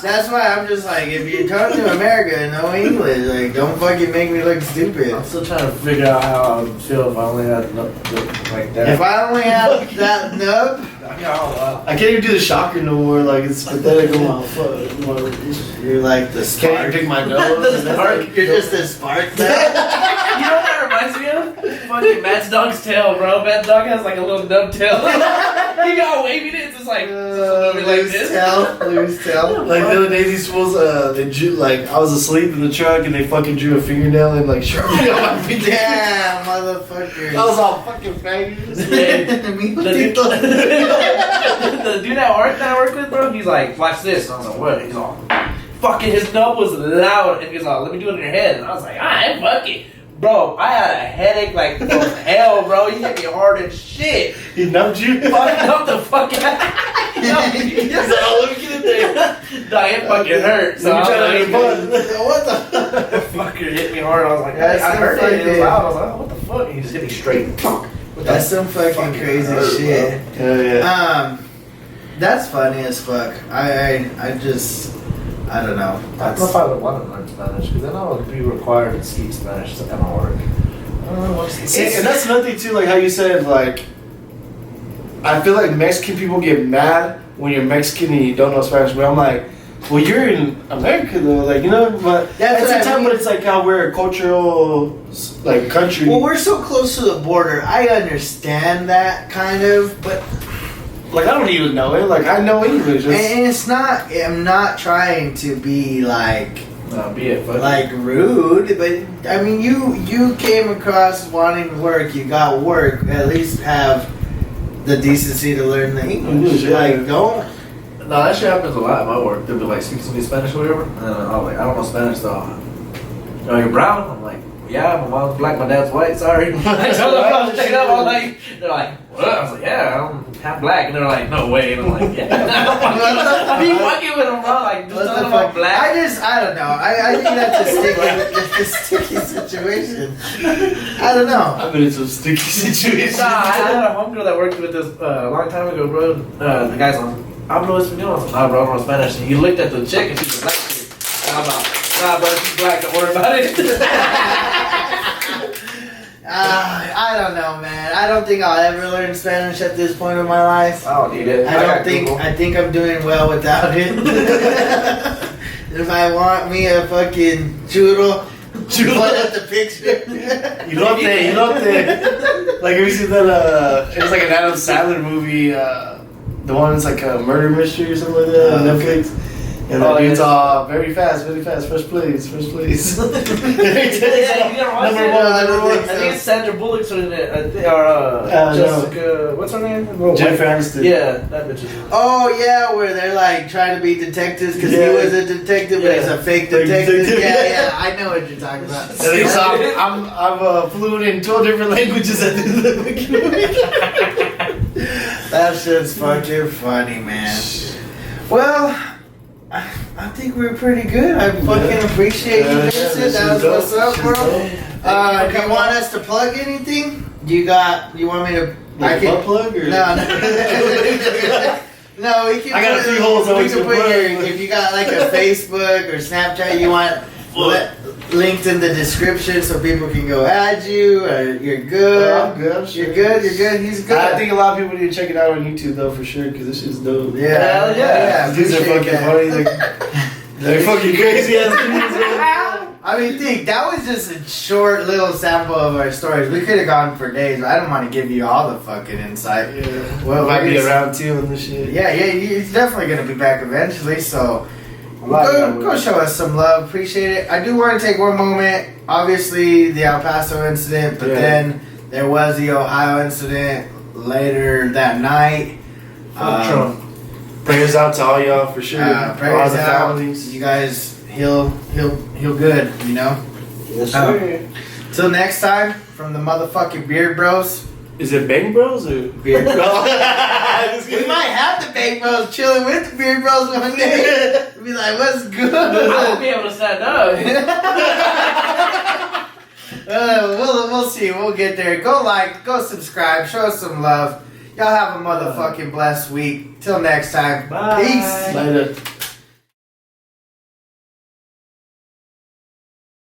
That's why I'm just like, if you come to America and know English, like don't fucking make me look stupid. I'm still trying to figure out how I would feel if I only had like that. If I only have that nub, I can't even do the shocker no more. Like it's pathetic. I'm like, fuck. you're like the Can't spark. pick my nose. You're just a spark now. You know what that reminds me of? Fucking Matt's dog's tail, bro. Matt's dog has like a little nub tail. He got waving it. It's just like, Loose tail. Like the other day, these fools, they drew, like, I was asleep in the truck and they fucking drew a fingernail and like sharpie on my finger. Yeah, motherfucker. I was all fucking faggots. The dude that I work with, bro, he's like, watch this. And I was like, what? He's all, fucking, his nub was loud. And he's like, let me do it in your head. And I was like, alright, fuck it. Bro, I had a headache like from hell, bro. He hit me hard as shit. He numbed you? Fucking up the fucking. He's like, oh, let me get in there. Nah, it fucking hurt. So I was like, What the? the fucker hit me hard. I was like, That's I heard it. It was fucking- loud. I was like, oh, what the fuck? He just hit me straight. That's some fucking crazy shit. Hell yeah. That's funny as fuck. I don't know. I don't know if I would want to learn Spanish because then I would be required to speak Spanish at my work. And that's another thing too, like how you said, like, I feel like Mexican people get mad when you're Mexican and you don't know Spanish, but I'm like, well, you're in America though, like, you know, but That's at the what I time, mean. but it's like how we're a cultural, like, country. Well, we're so close to the border. I understand that kind of, but like, I don't even know it, like, I know English. and it's not. I'm not trying to be like Be it, but like rude, but I mean, you came across wanting work. You got work. At least have the decency to learn the English. Yeah. Like, don't. no, that shit happens a lot at my work. They'll be like, speak to me Spanish or whatever. And I'm like, I don't know Spanish though. Oh, you're brown? I'm like, yeah, my mom's black, my dad's white, sorry. I told them I was straight up, I'm like, they're like, what? I was like, yeah, I'm half black. And they're like, no way. And I'm like, yeah. I be fucking with them, bro. Like, just telling them I'm black. I don't know. I think that's a sticky situation. I don't know. I've been in some sticky situations. Nah, I had a homegirl that worked with us a long time ago, bro. The guy's like, hablo español. I was like, nah, bro, I don't know Spanish. And he looked at the chick and she was black. And I'm like, nah, bro, she's black, don't worry about it. I don't know, man. I don't think I'll ever learn Spanish at this point in my life. I don't need it. I think I'm doing well without it. If I want me a fucking churro, put up the picture. You know what? Like, have you seen that, it was like an Adam Sandler movie, the one that's like a murder mystery or something like that on Netflix? And the dude's all very fast, first place. Yeah, you never watched Number it? one, I don't number one. think I think it's Sandra Bullock's in it. I think, or Jessica. What's her name? Jennifer Aniston. Yeah, that bitch is. Oh yeah, where they're like trying to be detectives because Yeah. he was a detective, but he's a fake Fake detective. detective. Yeah, I know what you're talking about. And he's all, I'm fluent in 12 different languages at the end of the movie. That shit's fucking funny, man. Well, I think we're pretty good. I fucking appreciate you, Vincent. That was what's up, bro. Do you want us to plug anything? You want me to? Like a butt plug or? No. No, we can. I got put 3 holes We always can to put plug. if you got like a Facebook or Snapchat, you want linked in the description so people can go add you. Or you're good. I'm good. You're good. He's good. I think a lot of people need to check it out on YouTube though, for sure, because this shit's dope. Yeah. Hell yeah. These are appreciate fucking that. funny. They're fucking crazy ass videos. I mean, think that was just a short little sample of our stories. We could have gone for days, but I don't want to give you all the fucking insight. Yeah. Well, Might be we're just- around 2 on this shit. Yeah, he's definitely gonna be back eventually. So lot of go that go show us some love. Appreciate it. I do want to take one moment. Obviously, the El Paso incident, but Yeah. then there was the Ohio incident later that night. Trump. Prayers out to all y'all for sure. all Prayers the out. families. You guys heal good. You know. Yes, Um, sir. Till next time, from the motherfucking Beard Bros. Is it Bang Bros or Beard Bros. Just We kidding. might have the Bang Bros chilling with the Beard Bros one day. Be like, what's good? I won't be able to stand up. We'll see. We'll get there. Go subscribe, show us some love. Y'all have a motherfucking blessed week. Till next time. Bye. Peace. Later.